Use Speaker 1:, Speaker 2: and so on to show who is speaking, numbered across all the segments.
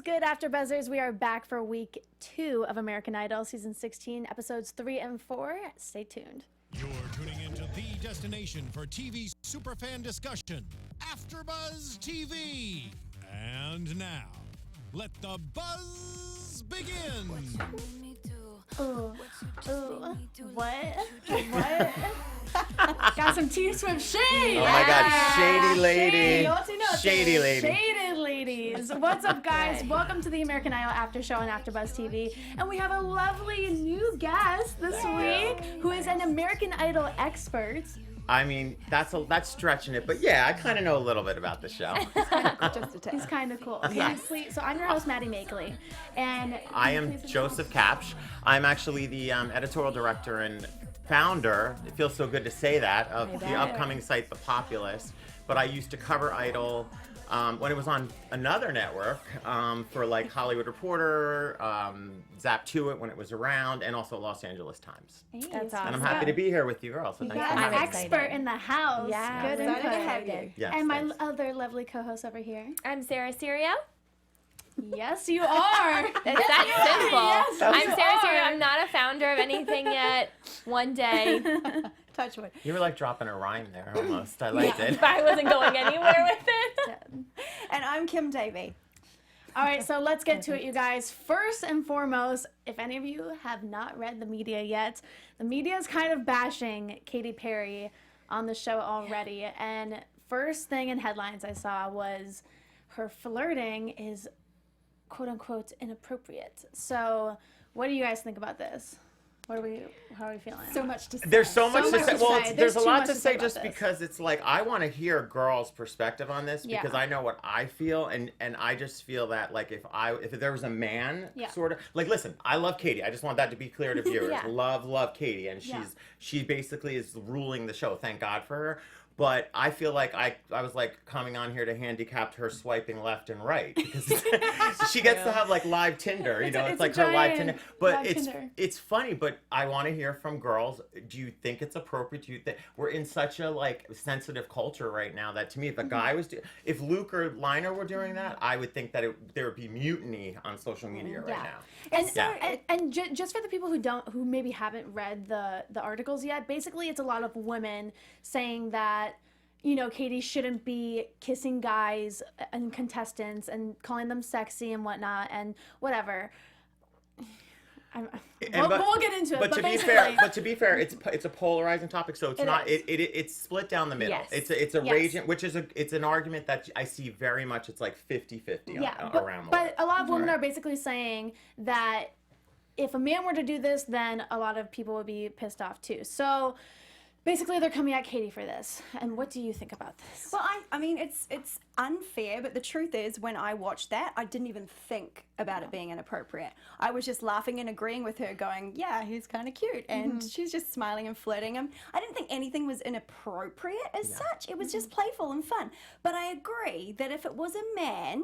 Speaker 1: good, AfterBuzzers? We are back for week 2 of American Idol, season 16, episodes 3 and 4. Stay tuned.
Speaker 2: You're tuning into the destination for TV superfan discussion, AfterBuzz TV. And now, let the buzz begin.
Speaker 1: What? Got some T-Swift shade.
Speaker 3: Oh my God, shady lady.
Speaker 1: Shady lady. Shaded ladies. What's up, guys? Welcome to the American Idol After Show on AfterBuzz TV. And we have a lovely new guest this week who is an American Idol expert.
Speaker 3: I mean, that's stretching it, but yeah, I kind of know a little bit about the show.
Speaker 1: He's kind of cool. Okay, please, so I'm your host, Maddie Makely, and
Speaker 3: I am Joseph Kapsch. I'm actually the editorial director and founder, it feels so good to say that, of the upcoming site, The Populist. But I used to cover Idol when it was on another network for like Hollywood Reporter, Zap to It when it was around, and also Los Angeles Times.
Speaker 1: Hey, that's awesome.
Speaker 3: And I'm happy to be here with you girls. So
Speaker 1: you
Speaker 3: thanks
Speaker 1: got
Speaker 3: for
Speaker 1: an expert in the house.
Speaker 4: Yeah,
Speaker 1: good
Speaker 4: excited
Speaker 1: input.
Speaker 4: to have you.
Speaker 3: Yes,
Speaker 1: and my
Speaker 3: thanks.
Speaker 1: other lovely co-host over here.
Speaker 4: I'm Serio.
Speaker 1: Yes, you are.
Speaker 4: It's that simple.
Speaker 1: Yes,
Speaker 4: I'm
Speaker 1: you
Speaker 4: Serio.
Speaker 1: are.
Speaker 4: I'm not a founder of anything yet. One day.
Speaker 1: Touch wood.
Speaker 3: You were like dropping a rhyme there almost. I liked it.
Speaker 4: If I wasn't going anywhere with it.
Speaker 5: And I'm Kim Davey.
Speaker 1: All right, so let's get to it, you guys. First and foremost, if any of you have not read the media yet, the media is kind of bashing Katy Perry on the show already. And first thing in headlines I saw was her flirting is quote unquote inappropriate. So what do you guys think about this? How are we feeling?
Speaker 5: So much to say.
Speaker 3: There's so much to say. Well, there's a
Speaker 1: too
Speaker 3: lot
Speaker 1: much
Speaker 3: to say
Speaker 1: about
Speaker 3: just
Speaker 1: this.
Speaker 3: because it's like I want to hear a girl's perspective on this because
Speaker 1: Yeah.
Speaker 3: I know what I feel and I just feel that like if there was a man
Speaker 1: Yeah.
Speaker 3: sort of like listen, I love Katy. I just want that to be clear to viewers.
Speaker 4: Yeah.
Speaker 3: Love Katy and she basically is ruling the show. Thank God for her. But I feel like I was like coming on here to handicap her swiping left and right because she gets to have like live Tinder, you know, it's like her live Tinder. But it's funny, but I want to hear from girls. Do you think it's appropriate? Do you think we're in such a like sensitive culture right now that to me, if a guy was, if Luke or Liner were doing that, I would think that there would be mutiny on social media right now.
Speaker 1: And just for the people who maybe haven't read the articles yet, basically it's a lot of women saying that, you know, Katy shouldn't be kissing guys and contestants and calling them sexy and whatnot and whatever. We'll get into it.
Speaker 3: But to be fair, it's a polarizing topic, so it's split down the middle.
Speaker 4: Yes.
Speaker 3: It's a raging, which is it's an argument that I see very much. It's like 50-50 around the
Speaker 1: But a lot of women are basically saying that if a man were to do this, then a lot of people would be pissed off too. So basically, they're coming at Katy for this. And what do you think about this?
Speaker 5: Well, I mean, it's unfair, but the truth is, when I watched that, I didn't even think about it being inappropriate. I was just laughing and agreeing with her, going, yeah, he's kind of cute. And she's just smiling and flirting him. I didn't think anything was inappropriate as such. It was just playful and fun. But I agree that if it was a man,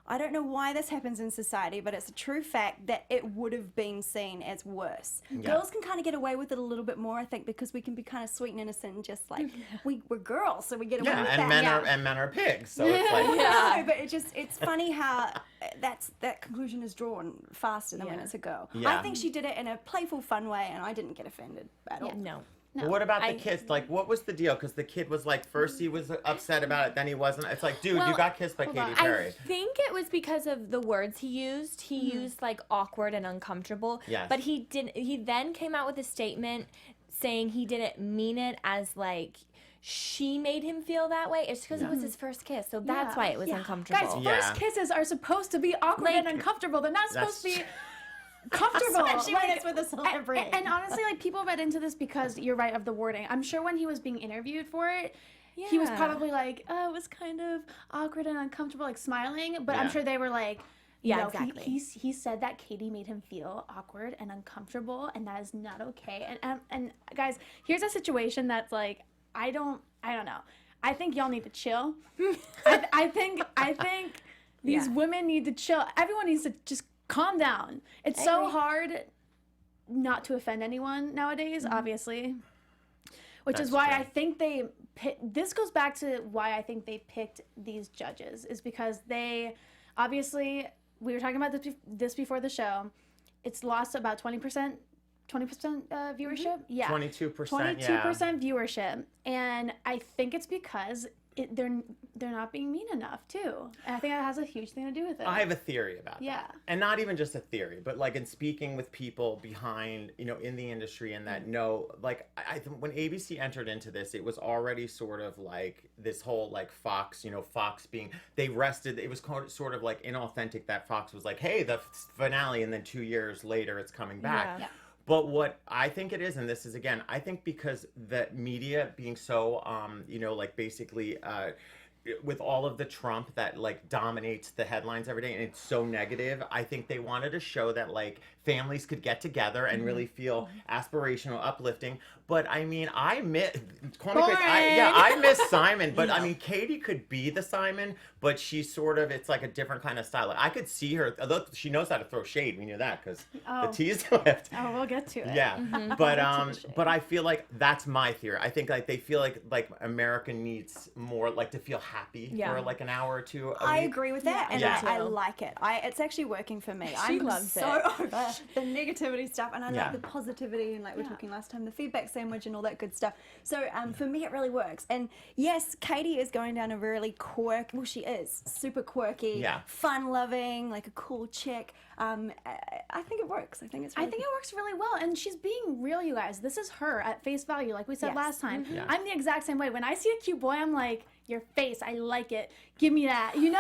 Speaker 5: I don't know why this happens in society, but it's a true fact that it would have been seen as worse.
Speaker 3: Yeah.
Speaker 5: Girls can kind of get away with it a little bit more, I think, because we can be kind of sweet and innocent and just like, we're girls, so we get away with that.
Speaker 3: And men are pigs, so it's like...
Speaker 5: No, but it's funny how that conclusion is drawn faster than when it's a girl.
Speaker 3: Yeah.
Speaker 5: I think she did it in a playful, fun way, and I didn't get offended at all.
Speaker 4: No.
Speaker 3: Well, what about the kids? Like, what was the deal? Because the kid was like, first he was upset about it, then he wasn't. It's like, dude, you got kissed by Katy Perry.
Speaker 4: I think it was because of the words he used. He used like awkward and uncomfortable.
Speaker 3: Yes.
Speaker 4: But he then came out with a statement saying he didn't mean it as like she made him feel that way. It's because it was his first kiss, so that's why it was uncomfortable.
Speaker 1: Guys, first kisses are supposed to be awkward and uncomfortable. They're not supposed to be comfortable.
Speaker 5: Especially when it's with a celebrity.
Speaker 1: And honestly, like, people read into this because you're right of the wording. I'm sure when he was being interviewed for it, he was probably like, oh, it was kind of awkward and uncomfortable, like smiling. But I'm sure they were like,
Speaker 4: exactly.
Speaker 1: He said that Katy made him feel awkward and uncomfortable, and that is not okay. And guys, here's a situation that's like, I don't know. I think y'all need to chill. I think these women need to chill. Everyone needs to just calm down. It's so hard not to offend anyone nowadays, obviously. Which is why I think this goes back to why I think they picked these judges, is because they obviously we were talking about this before the show. It's lost about 20% viewership. Yeah,
Speaker 3: 22%.
Speaker 1: 22% viewership, and I think it's because they're not being mean enough too. And I think that has a huge thing to do with it.
Speaker 3: I have a theory about that.
Speaker 1: Yeah.
Speaker 3: And not even just a theory, but like in speaking with people behind, in the industry and that know, like I think when ABC entered into this, it was already sort of like this whole like Fox, Fox being, they rested, it was sort of like inauthentic that Fox was like, hey, the finale, and then 2 years later it's coming back.
Speaker 4: Yeah.
Speaker 3: But what I think it is, and this is again, I think because the media being so, like basically with all of the Trump that like dominates the headlines every day, and it's so negative, I think they wanted to show that like families could get together and really feel aspirational, uplifting. But I mean, I miss Simon, but I mean, Katy could be the Simon, but she's sort of, it's like a different kind of style. Like, I could see her, although she knows how to throw shade. We knew that because the T-Swift.
Speaker 1: Oh, we'll get to it.
Speaker 3: Yeah, but I feel like that's my theory. I think like they feel like America needs more like to feel happy for like an hour or two.
Speaker 5: I agree with that, and
Speaker 3: Yeah.
Speaker 5: I like it. It's actually working for me.
Speaker 4: She
Speaker 5: I'm
Speaker 4: loves
Speaker 5: so over the negativity stuff, and I like the positivity, and like we were talking last time, the feedback sandwich and all that good stuff. So for me, it really works. And yes, Katy is going down a really quirky. Well, she is super quirky, fun-loving, like a cool chick. I think it works. I think it's. Really
Speaker 1: I think it works really well, and she's being real, you guys. This is her at face value, like we said last time. I'm the exact same way. When I see a cute boy, I'm like, your face, I like it. Give me that, and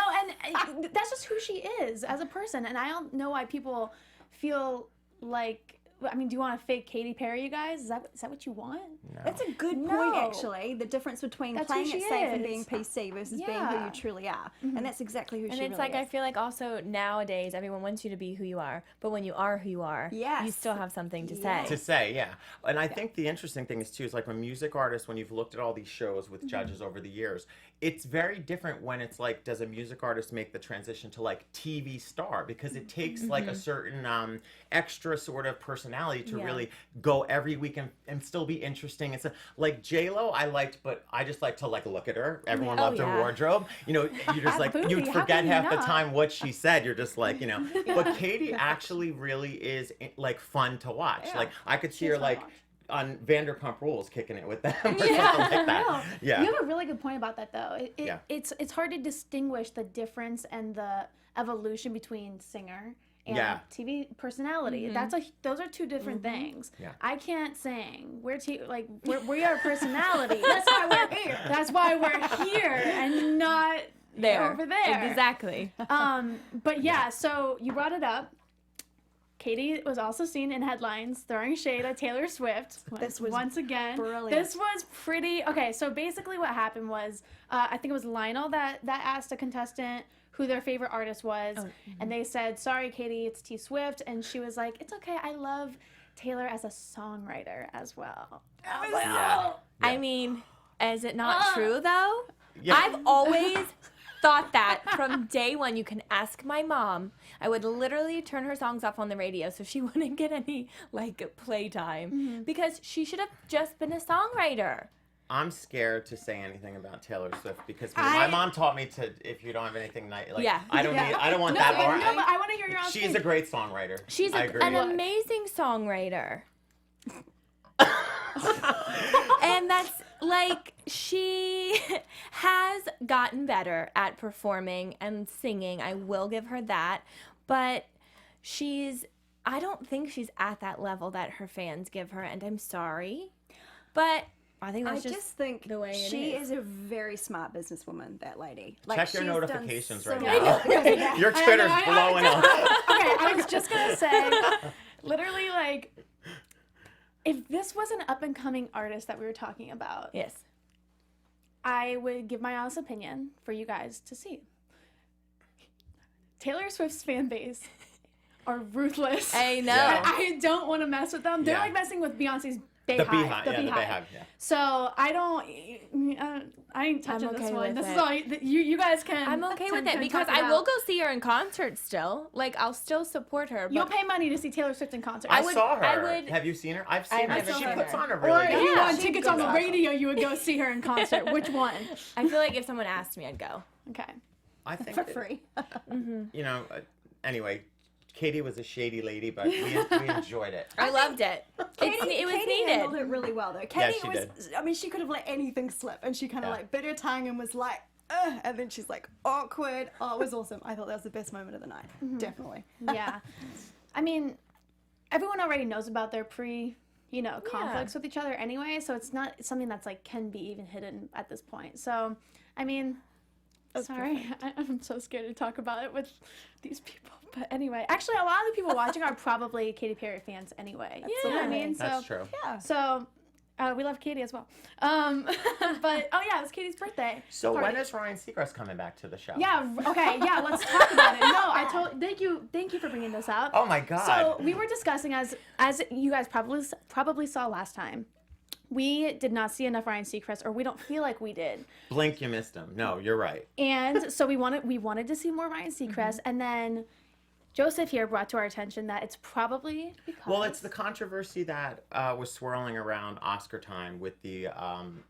Speaker 1: that's just who she is as a person. And I don't know why people feel like. I mean, do you want a fake Katy Perry, you guys? Is that what you want?
Speaker 3: No.
Speaker 5: That's a good point, actually. The difference between playing it safe and being PC versus being who you truly are. And that's exactly who she really is.
Speaker 4: And it's like, I feel like also nowadays, everyone wants you to be who you are. But when you are who you are, you still have something to say.
Speaker 3: To say, yeah. And I think the interesting thing is, too, is like when music artists, when you've looked at all these shows with judges over the years, it's very different when it's like, does a music artist make the transition to like TV star? Because it takes like a certain extra sort of personality to really go every week and still be interesting. It's like J-Lo I liked, but I just like to like look at her. Everyone loved her wardrobe. You're just like, you'd forget half the time what she said. You're just like, But Katy actually really is like fun to watch. Like I could see her like on Vanderpump Rules kicking it with them or something like that. Yeah.
Speaker 1: You have a really good point about that, though. It's hard to distinguish the difference and the evolution between singer and TV personality. Those are two different things. Yeah. I can't sing. We are personality. That's why we're here. That's why we're here and not over there.
Speaker 4: Exactly.
Speaker 1: But so you brought it up. Katy was also seen in headlines throwing shade at Taylor Swift.
Speaker 5: This was
Speaker 1: once again
Speaker 5: brilliant.
Speaker 1: This was pretty okay. So basically, what happened was, I think it was Lionel that asked a contestant who their favorite artist was, and they said, "Sorry, Katy, it's T Swift," and she was like, "It's okay. I love Taylor as a songwriter as well." I was like, "Oh."
Speaker 4: I mean, is it not true though? Yeah. I've always thought that from day one. You can ask my mom. I would literally turn her songs off on the radio so she wouldn't get any like playtime because she should have just been a songwriter.
Speaker 3: I'm scared to say anything about Taylor Swift because my mom taught me to, if you don't have anything nice, like I don't want that.
Speaker 1: No, but I want to hear your own
Speaker 3: She's a great songwriter.
Speaker 4: She's an amazing songwriter. And that's like, she has gotten better at performing and singing. I will give her that. But I don't think she's at that level that her fans give her. And I'm sorry. But I think that's just
Speaker 5: think
Speaker 4: the way it
Speaker 5: she is a very smart businesswoman, that lady.
Speaker 3: Like, check your notifications right now. Your Twitter's blowing up.
Speaker 1: Okay, I was just going to say, literally, like, if this was an up-and-coming artist that we were talking about,
Speaker 4: yes,
Speaker 1: I would give my honest opinion for you guys to see. Taylor Swift's fan base are ruthless.
Speaker 4: I know.
Speaker 1: I don't want to mess with them. They're like messing with Beyonce's Beehive.
Speaker 3: The Beehive.
Speaker 1: So I ain't touching this one. This is all you guys can.
Speaker 4: I'm okay with it because I will go see her in concert still. Like, I'll still support her.
Speaker 1: You'll pay money to see Taylor Swift in concert.
Speaker 3: I saw her. Have you seen her? I've seen her. She puts on a really
Speaker 1: Or
Speaker 3: good
Speaker 1: if you want tickets on the radio, you would go see her in concert. Which one?
Speaker 4: I feel like if someone asked me, I'd go.
Speaker 1: Okay.
Speaker 3: I think
Speaker 5: for free.
Speaker 3: You know, anyway, Katy was a shady lady, but we enjoyed it.
Speaker 4: I loved it. It was
Speaker 5: Katy
Speaker 4: needed.
Speaker 5: handled it really well, though. Katy
Speaker 3: she
Speaker 5: was,
Speaker 3: did.
Speaker 5: I mean, she could have let anything slip, and she kind of like bit her tongue and was like, ugh, and then she's like awkward. Oh, it was awesome. I thought that was the best moment of the night. Definitely.
Speaker 1: Yeah. I mean, everyone already knows about their conflicts with each other anyway, so it's not something that's like can be even hidden at this point. So, I mean, sorry, I'm so scared to talk about it with these people. But anyway, actually, a lot of the people watching are probably Katy Perry fans anyway. You know what I mean?
Speaker 3: That's true.
Speaker 5: Yeah.
Speaker 1: So, we love Katy as well. But oh yeah, it was Katy's birthday.
Speaker 3: So
Speaker 1: party.
Speaker 3: when is Ryan Seacrest coming back to the show?
Speaker 1: Yeah. Okay. Yeah. Let's talk about it. No, Thank you for bringing this up.
Speaker 3: Oh my God.
Speaker 1: So we were discussing as you guys probably saw last time. We did not see enough Ryan Seacrest, or we don't feel like we did.
Speaker 3: Blink, you missed him. No, you're right.
Speaker 1: And so we wanted to see more Ryan Seacrest, and then Joseph here brought to our attention that it's probably because...
Speaker 3: Well, it's the controversy that was swirling around Oscar time with the,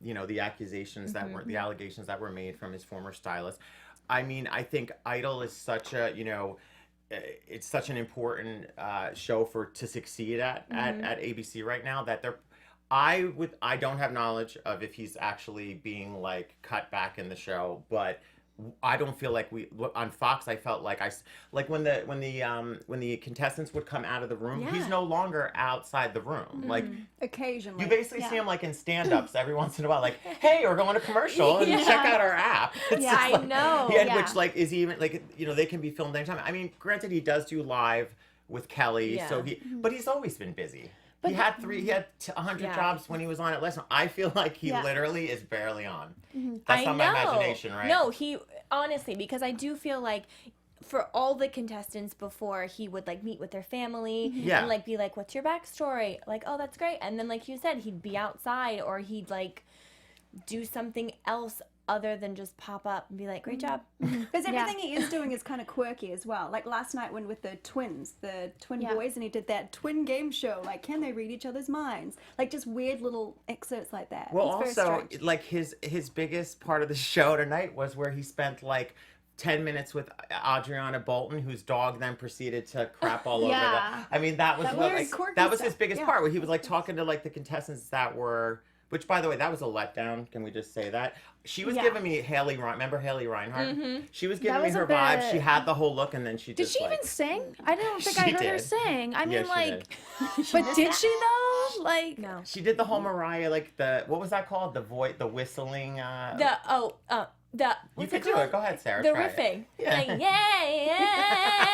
Speaker 3: the accusations that were, the allegations that were made from his former stylist. I mean, I think Idol is such a, it's such an important show to succeed at ABC right now that I don't have knowledge of if he's actually being like cut back in the show, but I don't feel like on Fox. I felt like when the contestants would come out of the room, he's no longer outside the room. Like
Speaker 5: occasionally,
Speaker 3: you basically see him like in stand-ups every once in a while, like, hey, we're going to commercial and check out our app. It's just
Speaker 4: I know.
Speaker 3: which like is even like they can be filmed anytime. I mean, granted, he does do live with Kelly, so but he's always been busy. He had 100 jobs when he was on it last night. I feel like he literally is barely on. That's not my imagination, right?
Speaker 4: No, he honestly, because I do feel like for all the contestants before, he would like meet with their family and like be like, "What's your backstory?" Like, "Oh, that's great." And then like you said, he'd be outside or he'd like do something else other than just pop up and be like, "Great job."
Speaker 5: Because everything he is doing is kind of quirky as well. Like last night when with the twin boys, and he did that twin game show, like, can they read each other's minds? Like just weird little excerpts like that.
Speaker 3: Well,
Speaker 5: It's very
Speaker 3: also,
Speaker 5: strange.
Speaker 3: like his biggest part of the show tonight was where he spent like 10 minutes with Adriana Bolton, whose dog then proceeded to crap all over the... I mean, that was his biggest part, where he was like talking to like the contestants that were... Which, by the way, that was a letdown. Can we just say that? She was giving me Haley. Remember Haley Reinhart? She was giving me her vibe. She had the whole look, and then she
Speaker 1: Did
Speaker 3: just
Speaker 1: she even sing? I don't think I heard her sing. I mean,
Speaker 3: she
Speaker 1: like,
Speaker 3: did.
Speaker 1: but did she though? Like,
Speaker 4: No.
Speaker 3: She did the whole Mariah, like what was that called? The whistling. You could do it. Go ahead, Sarah.
Speaker 4: The
Speaker 3: try it.
Speaker 4: riffing.
Speaker 3: Yeah.
Speaker 4: Like, yeah.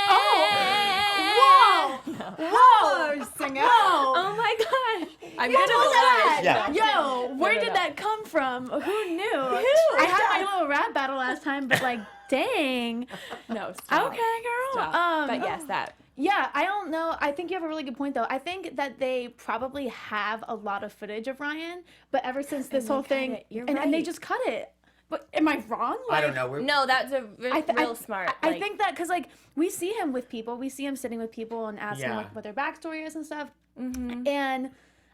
Speaker 1: whoa,
Speaker 5: Whoa, singer!
Speaker 4: Oh my gosh. I'm
Speaker 1: Who
Speaker 4: gonna
Speaker 1: was that?
Speaker 3: Yeah.
Speaker 1: Yo, where did that come from? Who knew? I had my little rap battle last time, but like, dang.
Speaker 4: No, stop.
Speaker 1: Okay, girl.
Speaker 4: Stop. But yes, that.
Speaker 1: Yeah, I don't know. I think you have a really good point, though. I think that they probably have a lot of footage of Ryan, but ever since this whole thing, and they just cut it. But am I wrong?
Speaker 3: I don't know.
Speaker 4: No, that's a real smart.
Speaker 1: I think that because like we see him with people, we see him sitting with people and asking like what their backstory is and stuff, and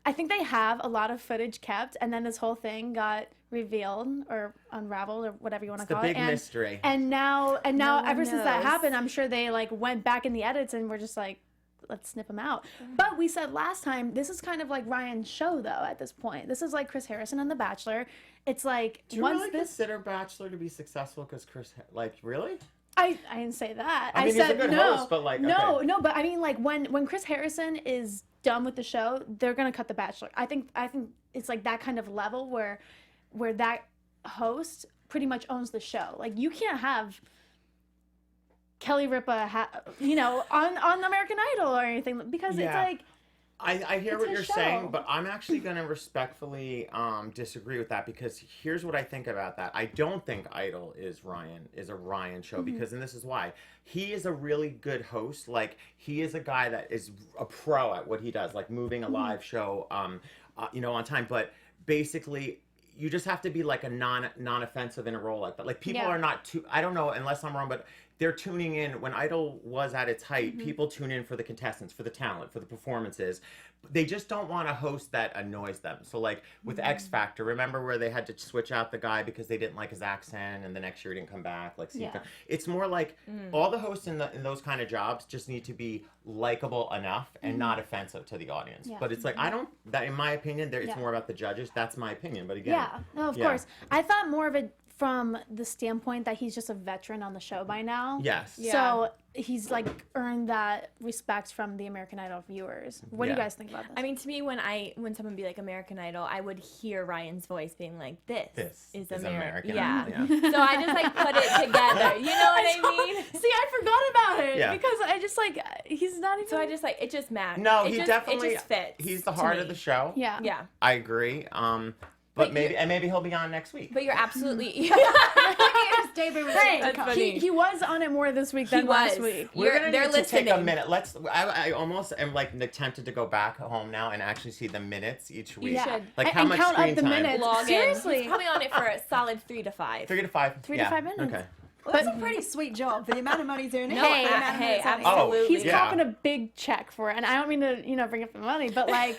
Speaker 1: I think they have a lot of footage kept, and then this whole thing got revealed or unraveled or whatever you want to call it.
Speaker 3: The big mystery.
Speaker 1: And now ever since that
Speaker 4: knows.
Speaker 1: happened, I'm sure they like went back in the edits and were just like, let's snip him out. But we said last time, this is kind of like Ryan's show though at this point. This is like Chris Harrison on The Bachelor. It's like
Speaker 3: Do you really consider Bachelor to be successful because really?
Speaker 1: I didn't say that.
Speaker 3: I mean,
Speaker 1: said
Speaker 3: he's a good
Speaker 1: no.
Speaker 3: host, but like
Speaker 1: no, but I mean like when Chris Harrison is done with the show, they're gonna cut The Bachelor. I think it's like that kind of level where that host pretty much owns the show. Like you can't have Kelly Ripa, on American Idol or anything because it's like.
Speaker 3: I hear
Speaker 1: it's
Speaker 3: what
Speaker 1: a
Speaker 3: you're
Speaker 1: show.
Speaker 3: saying, but I'm actually going to respectfully disagree with that because here's what I think about that. I don't think Idol is a Ryan show because, and this is why, he is a really good host. Like he is a guy that is a pro at what he does, like moving a live show, on time. But basically, you just have to be like a non-offensive in a role like that. Like people are not too. I don't know unless I'm wrong, but they're tuning in. When Idol was at its height, people tune in for the contestants, for the talent, for the performances. They just don't want a host that annoys them. So like with X Factor, remember where they had to switch out the guy because they didn't like his accent, and the next year he didn't come back? Like, it's more like all the hosts in those kind of jobs just need to be likable enough and not offensive to the audience. But it's like, I don't, that in my opinion, it's more about the judges. That's my opinion. But again,
Speaker 1: no, of course. I thought more of it from the standpoint that he's just a veteran on the show by now.
Speaker 3: Yes.
Speaker 1: So he's like earned that respect from the American Idol viewers. What do you guys think about this?
Speaker 4: I mean, to me, when someone be like American Idol, I would hear Ryan's voice being like, "This is American." Yeah. So I just like put it together. You know what I mean?
Speaker 1: See, I forgot about it because I just like he's not even.
Speaker 4: So I just like it just matched.
Speaker 3: No,
Speaker 4: it
Speaker 3: he
Speaker 4: just,
Speaker 3: definitely
Speaker 4: it just fits.
Speaker 3: He's the heart of the show.
Speaker 1: Yeah.
Speaker 4: Yeah.
Speaker 3: I agree. But maybe he'll be on next week.
Speaker 4: But you're absolutely.
Speaker 1: Right. He was on it more this week than last week.
Speaker 3: We're gonna need to take a minute. I almost am like tempted to go back home now and actually see the minutes each week.
Speaker 1: Yeah.
Speaker 3: Like how much
Speaker 1: count
Speaker 3: screen
Speaker 1: up the
Speaker 3: time?
Speaker 1: minutes. Seriously.
Speaker 4: He's probably on it for a solid 3 to 5.
Speaker 3: 3 to 5.
Speaker 1: 3 to 5 minutes.
Speaker 3: Okay.
Speaker 5: Well, that's a pretty sweet job for the amount of money he's earning.
Speaker 4: Hey, absolutely.
Speaker 1: He's copping a big check for it, and I don't mean to bring up the money, but like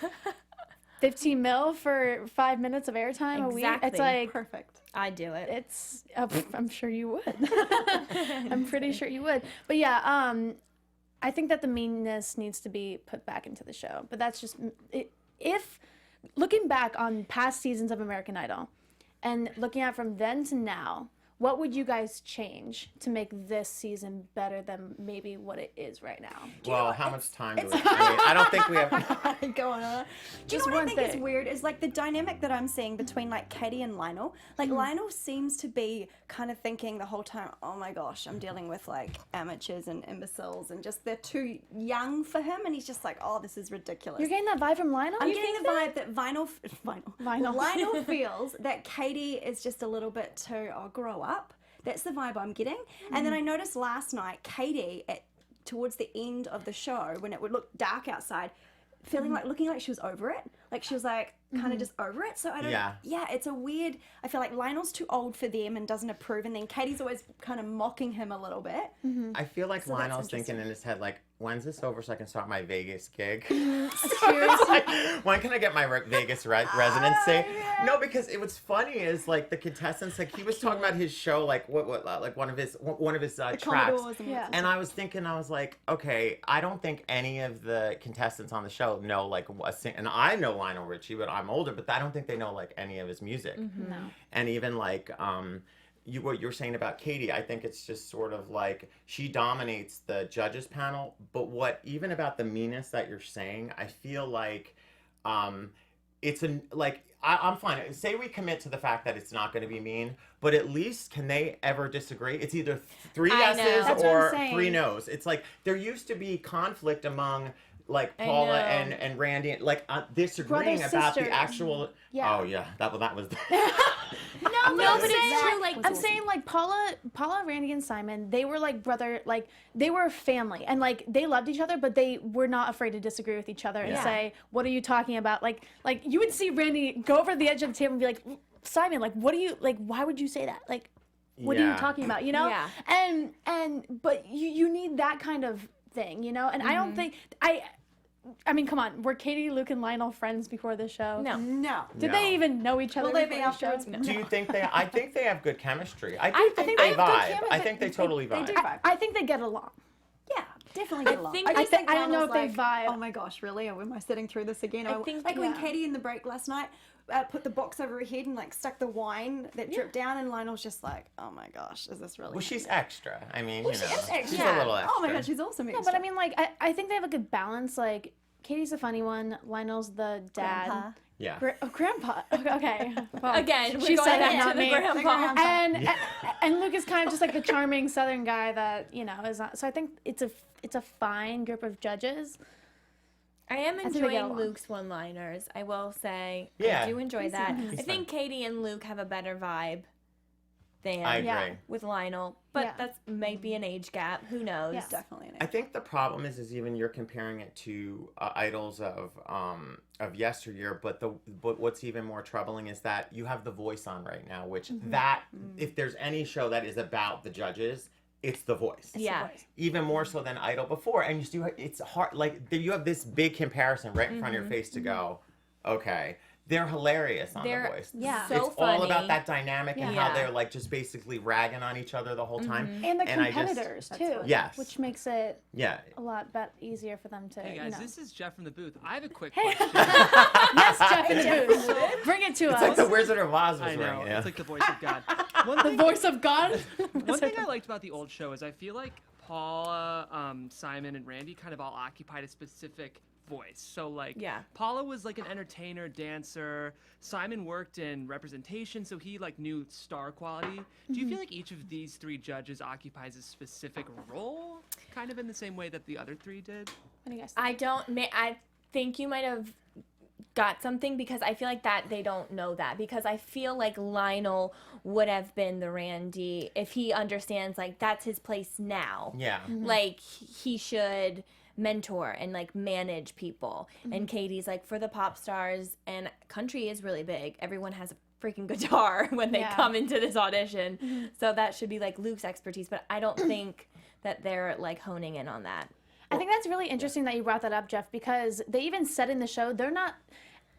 Speaker 1: 15 mil for 5 minutes of airtime a week. It's like
Speaker 5: perfect.
Speaker 4: I do it.
Speaker 1: It's I'm sure you would. I'm pretty sure you would. But yeah, I think that the meanness needs to be put back into the show. But that's just if looking back on past seasons of American Idol and looking at from then to now, what would you guys change to make this season better than maybe what it is right now?
Speaker 3: Well, how much time do we have? I mean, I don't think we have.
Speaker 5: Going on. Do you know what I think is weird is like the dynamic that I'm seeing between like Katy and Lionel. Like Lionel seems to be kind of thinking the whole time, oh my gosh, I'm dealing with like amateurs and imbeciles and just they're too young for him, and he's just like, oh, this is ridiculous.
Speaker 1: You're getting that vibe from Lionel?
Speaker 5: I'm getting the vibe that Lionel feels that Katy is just a little bit too, grow up. That's the vibe I'm getting. And then I noticed last night, Katy, towards the end of the show, when it would look dark outside, looking like she was over it. Like she was like kind of just over it. So I don't. Yeah, it's a weird. I feel like Lionel's too old for them and doesn't approve, and then Katy's always kind of mocking him a little bit.
Speaker 3: I feel like Lionel's thinking in his head like, when's this over so I can start my Vegas gig?
Speaker 1: Seriously?
Speaker 3: When can I get my Vegas residency? No, because it was funny is like the contestants, like he was talking about his show, like like one of his tracks. And I was thinking, I was like, okay, I don't think any of the contestants on the show know like and I know Lionel Richie, but I'm older, but I don't think they know like any of his music.
Speaker 1: No.
Speaker 3: And even like what you're saying about Katy, I think it's just sort of like she dominates the judges panel. But what even about the meanness that you're saying, I feel like it's I'm fine. Say we commit to the fact that it's not going to be mean, but at least can they ever disagree? It's either 3 yeses or 3 no's. It's like there used to be conflict among like Paula and Randy, like disagreeing about the actual. Yeah. Oh yeah, that was.
Speaker 1: No, but it's true. Like I'm saying, like Paula, Randy, and Simon, they were like brother, like they were a family, and like they loved each other, but they were not afraid to disagree with each other and say, "What are you talking about?" Like you would see Randy go over to the edge of the table and be like, "Simon, like what are you like? Why would you say that? Like, what are you talking about? You know?" Yeah. But you need that kind of thing, you know. And I don't think I mean, come on. Were Katy, Luke, and Lionel friends before the show?
Speaker 5: No.
Speaker 1: Did they even know each other?
Speaker 5: Will they be afterwards?
Speaker 1: No.
Speaker 3: Do you think they? I think they have good chemistry. I think they vibe. I think they totally vibe.
Speaker 5: They do vibe.
Speaker 1: I think they get along.
Speaker 5: Yeah, definitely get along.
Speaker 1: I don't know if they vibe.
Speaker 5: Oh my gosh, really? Or am I sitting through this again?
Speaker 4: I think
Speaker 5: when Katy in the break last night put the box over her head and like stuck the wine that dripped down, and Lionel's just like, oh my gosh, is this really?
Speaker 3: Well, she's extra. I mean, you know,
Speaker 5: she is extra.
Speaker 3: she's a little extra.
Speaker 5: Oh my god, she's awesome.
Speaker 1: No, but I mean, like, I think they have a good balance. Like, Katy's the funny one. Lionel's the dad.
Speaker 5: Grandpa.
Speaker 3: Yeah.
Speaker 1: Grandpa. Okay. Well,
Speaker 4: Again,
Speaker 1: she said that,
Speaker 4: into
Speaker 1: not
Speaker 4: the
Speaker 1: me.
Speaker 4: grandpa.
Speaker 1: And Luke is kind of just like the charming Southern guy that is not. So I think it's a fine group of judges.
Speaker 4: I am
Speaker 1: think they get
Speaker 4: enjoying
Speaker 1: along.
Speaker 4: Luke's one-liners. I will say,
Speaker 3: Yeah.
Speaker 4: I do enjoy that.
Speaker 3: He's
Speaker 4: I think Katy and Luke have a better vibe than
Speaker 3: I agree.
Speaker 4: with Lionel, but that's maybe an age gap. Who knows?
Speaker 1: Yeah.
Speaker 5: Definitely an
Speaker 3: I think the problem is even you're comparing it to idols of yesteryear, but what's even more troubling is that you have The Voice on right now, which if there's any show that is about the judges, it's The Voice.
Speaker 4: Yeah.
Speaker 3: Even more so than Idol before. And you do, it's hard, like, you have this big comparison right in front of your face to go, okay, they're hilarious on The Voice.
Speaker 1: Yeah.
Speaker 4: So
Speaker 3: It's all about
Speaker 4: funny.
Speaker 3: that dynamic and
Speaker 4: Yeah.
Speaker 3: how they're, like, just basically ragging on each other the whole time.
Speaker 1: And the
Speaker 3: I just-
Speaker 1: competitors too.
Speaker 3: Yes.
Speaker 1: Which makes it
Speaker 3: Yeah.
Speaker 1: a lot easier for them to.
Speaker 6: Hey
Speaker 1: you
Speaker 6: guys,
Speaker 1: know.
Speaker 6: this is Jeff from the booth. I have a quick question.
Speaker 1: Yes, Jeff in the booth. Bring it to
Speaker 3: It's
Speaker 1: us.
Speaker 3: like the Wizard of Oz was
Speaker 6: I know,
Speaker 3: wearing. Yeah.
Speaker 6: it's like the voice of God.
Speaker 1: The voice of God.
Speaker 6: One thing I liked about the old show is I feel like Paula, Simon, and Randy kind of all occupied a specific voice. So like,
Speaker 4: Yeah.
Speaker 6: Paula was like an entertainer, dancer. Simon worked in representation, so he like knew star quality. Do you feel like each of these three judges occupies a specific role, kind of in the same way that the other three did?
Speaker 1: What do you guys think?
Speaker 4: I think you might have got something because I feel like that they don't know that because I feel like Lionel would have been the Randy if he understands like that's his place now.
Speaker 3: Yeah.
Speaker 4: Like he should mentor and like manage people. And Katie's like for the pop stars and country is really big. Everyone has a freaking guitar when they
Speaker 1: Yeah.
Speaker 4: come into this audition. So that should be like Luke's expertise, but I don't think that they're like honing in on that.
Speaker 1: I think that's really interesting that you brought that up, Jeff, because they even said in the show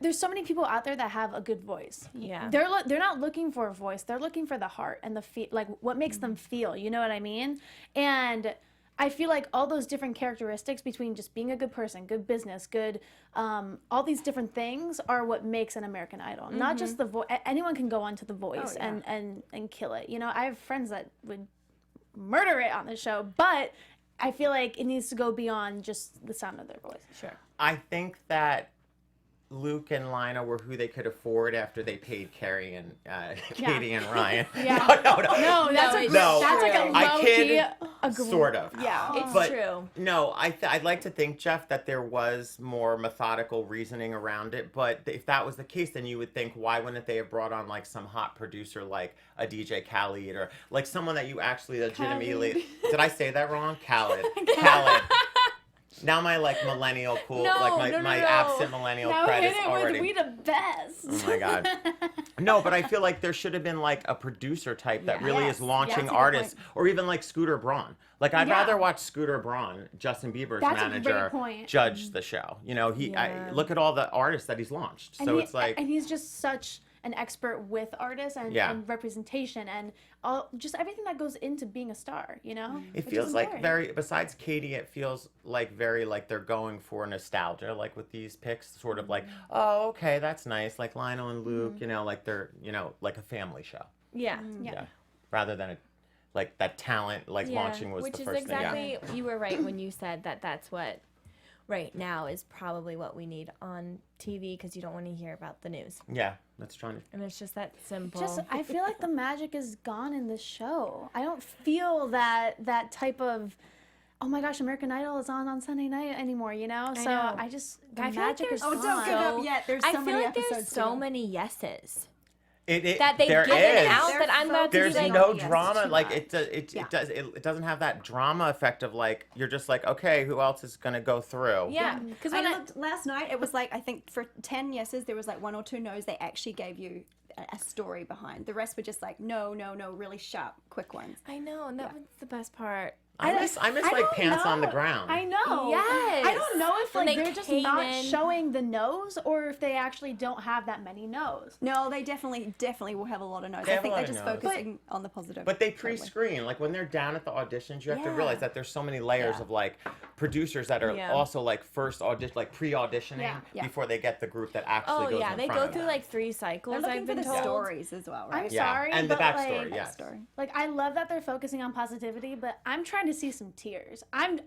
Speaker 1: there's so many people out there that have a good voice.
Speaker 4: Yeah.
Speaker 1: They're not looking for a voice. They're looking for the heart and the like what makes them feel. You know what I mean? And I feel like all those different characteristics between just being a good person, good business, good, all these different things are what makes an American Idol. Not just the voice. Anyone can go onto The Voice and kill it. You know, I have friends that would murder it on the show, but I feel like it needs to go beyond just the sound of their voice.
Speaker 4: Sure.
Speaker 3: I think that Luke and Lina were who they could afford after they paid Carrie and Katie and Ryan.
Speaker 1: Yeah.
Speaker 3: No,
Speaker 1: that's a
Speaker 4: it's
Speaker 1: that's like a
Speaker 4: true.
Speaker 3: I
Speaker 1: low
Speaker 3: kid,
Speaker 1: key.
Speaker 3: sort of.
Speaker 1: Yeah.
Speaker 4: It's
Speaker 3: But
Speaker 4: true.
Speaker 3: no, I'd like to think, Jeff, that there was more methodical reasoning around it. But if that was the case, then you would think, why wouldn't they have brought on like some hot producer like a DJ Khaled or like someone that you actually legitimately... Did I say that wrong? Khaled. Khaled. Now my like millennial cool,
Speaker 4: No,
Speaker 3: like my
Speaker 4: no.
Speaker 3: absent millennial
Speaker 1: Now hit
Speaker 3: credits
Speaker 1: it
Speaker 3: already.
Speaker 1: with "We the Best."
Speaker 3: Oh my God. No, but I feel like there should have been like a producer type that really
Speaker 1: Yes.
Speaker 3: is launching
Speaker 1: That's a good
Speaker 3: artists, or even like Scooter Braun. Like I'd
Speaker 1: Yeah.
Speaker 3: rather watch Scooter Braun, Justin Bieber's
Speaker 1: That's a
Speaker 3: manager,
Speaker 1: great point.
Speaker 3: judge the show. You know,
Speaker 4: Yeah.
Speaker 3: look at all the artists that he's launched.
Speaker 1: And
Speaker 3: So
Speaker 1: he-
Speaker 3: it's like,
Speaker 1: and he's just such an expert with artists and,
Speaker 3: Yeah.
Speaker 1: and representation and all just everything that goes into being a star. You know,
Speaker 3: it
Speaker 1: Which
Speaker 3: feels
Speaker 1: is
Speaker 3: like
Speaker 1: empowering.
Speaker 3: very. Besides Katie, it feels like very like they're going for nostalgia, like with these picks, sort of like, oh, okay, that's nice, like Lionel and Luke. You know, like they're like a family show.
Speaker 4: Yeah.
Speaker 1: Yeah.
Speaker 3: Rather than like that talent like launching was
Speaker 4: Which
Speaker 3: the
Speaker 4: is
Speaker 3: first
Speaker 4: exactly you were right when you said that that's what right now is probably what we need on TV because you don't want to hear about the news.
Speaker 3: thing. Yeah, that's trying to.
Speaker 4: And it's just that simple.
Speaker 1: Just I feel like the magic is gone in this show. I don't feel that type of, oh my gosh, American Idol is on Sunday night anymore. You know, so
Speaker 4: know.
Speaker 1: I just the
Speaker 4: I feel like
Speaker 1: magic
Speaker 4: there's
Speaker 1: is
Speaker 5: Oh,
Speaker 1: gone.
Speaker 5: don't give up yet. There's so
Speaker 4: I feel
Speaker 5: many
Speaker 4: like there's
Speaker 5: episodes to
Speaker 4: so
Speaker 5: go.
Speaker 4: many yeses
Speaker 3: It
Speaker 4: that they've
Speaker 3: there
Speaker 4: given
Speaker 3: is.
Speaker 4: out
Speaker 5: They're
Speaker 4: that I'm about to
Speaker 3: There's
Speaker 4: be like,
Speaker 3: no
Speaker 5: yes,
Speaker 3: drama.
Speaker 5: too
Speaker 3: Like
Speaker 5: much.
Speaker 3: it doesn't have that drama effect of like you're just like, okay, who else is gonna go through?
Speaker 4: yeah. Because
Speaker 5: I
Speaker 4: when I,
Speaker 5: looked last night, it was like, I think for 10 yeses, there was like 1 or 2 no's. They actually gave you a story behind. The rest were just like, no, really sharp, quick ones.
Speaker 4: I know, and that was the best part.
Speaker 3: I miss like
Speaker 1: don't
Speaker 3: pants on the
Speaker 1: know.
Speaker 3: ground.
Speaker 1: I know.
Speaker 4: Yes.
Speaker 1: I don't know if
Speaker 4: When
Speaker 1: like
Speaker 4: they
Speaker 1: they're just
Speaker 4: came
Speaker 1: not
Speaker 4: in-
Speaker 1: showing the nose or if they actually don't have that many no's.
Speaker 5: No, they definitely will have a lot of no's.
Speaker 3: They
Speaker 5: I
Speaker 3: have a
Speaker 5: think
Speaker 3: lot
Speaker 5: they're
Speaker 3: of
Speaker 5: just
Speaker 3: no's.
Speaker 5: focusing on the positive.
Speaker 3: But they
Speaker 5: probably.
Speaker 3: pre-screen, like when they're down at the auditions, you have to
Speaker 4: Yeah.
Speaker 3: realize that there's so many layers
Speaker 5: Yeah.
Speaker 3: of like producers that are
Speaker 4: Yeah.
Speaker 3: also like first audition, like pre-auditioning
Speaker 5: Yeah.
Speaker 3: before they get the group that actually
Speaker 4: Oh
Speaker 3: goes
Speaker 4: yeah,
Speaker 3: in
Speaker 4: they
Speaker 3: front
Speaker 4: go
Speaker 3: of
Speaker 4: through
Speaker 3: them.
Speaker 4: like 3
Speaker 5: They're
Speaker 4: cycles.
Speaker 5: looking
Speaker 4: I've
Speaker 5: for
Speaker 4: been
Speaker 5: the
Speaker 4: told.
Speaker 5: stories as well, right?
Speaker 1: I'm
Speaker 3: Yeah,
Speaker 1: sorry,
Speaker 3: and the
Speaker 1: but
Speaker 3: backstory,
Speaker 1: like,
Speaker 3: yes.
Speaker 5: Story.
Speaker 1: like I love that they're focusing on positivity, but I'm trying to see some tears. I'm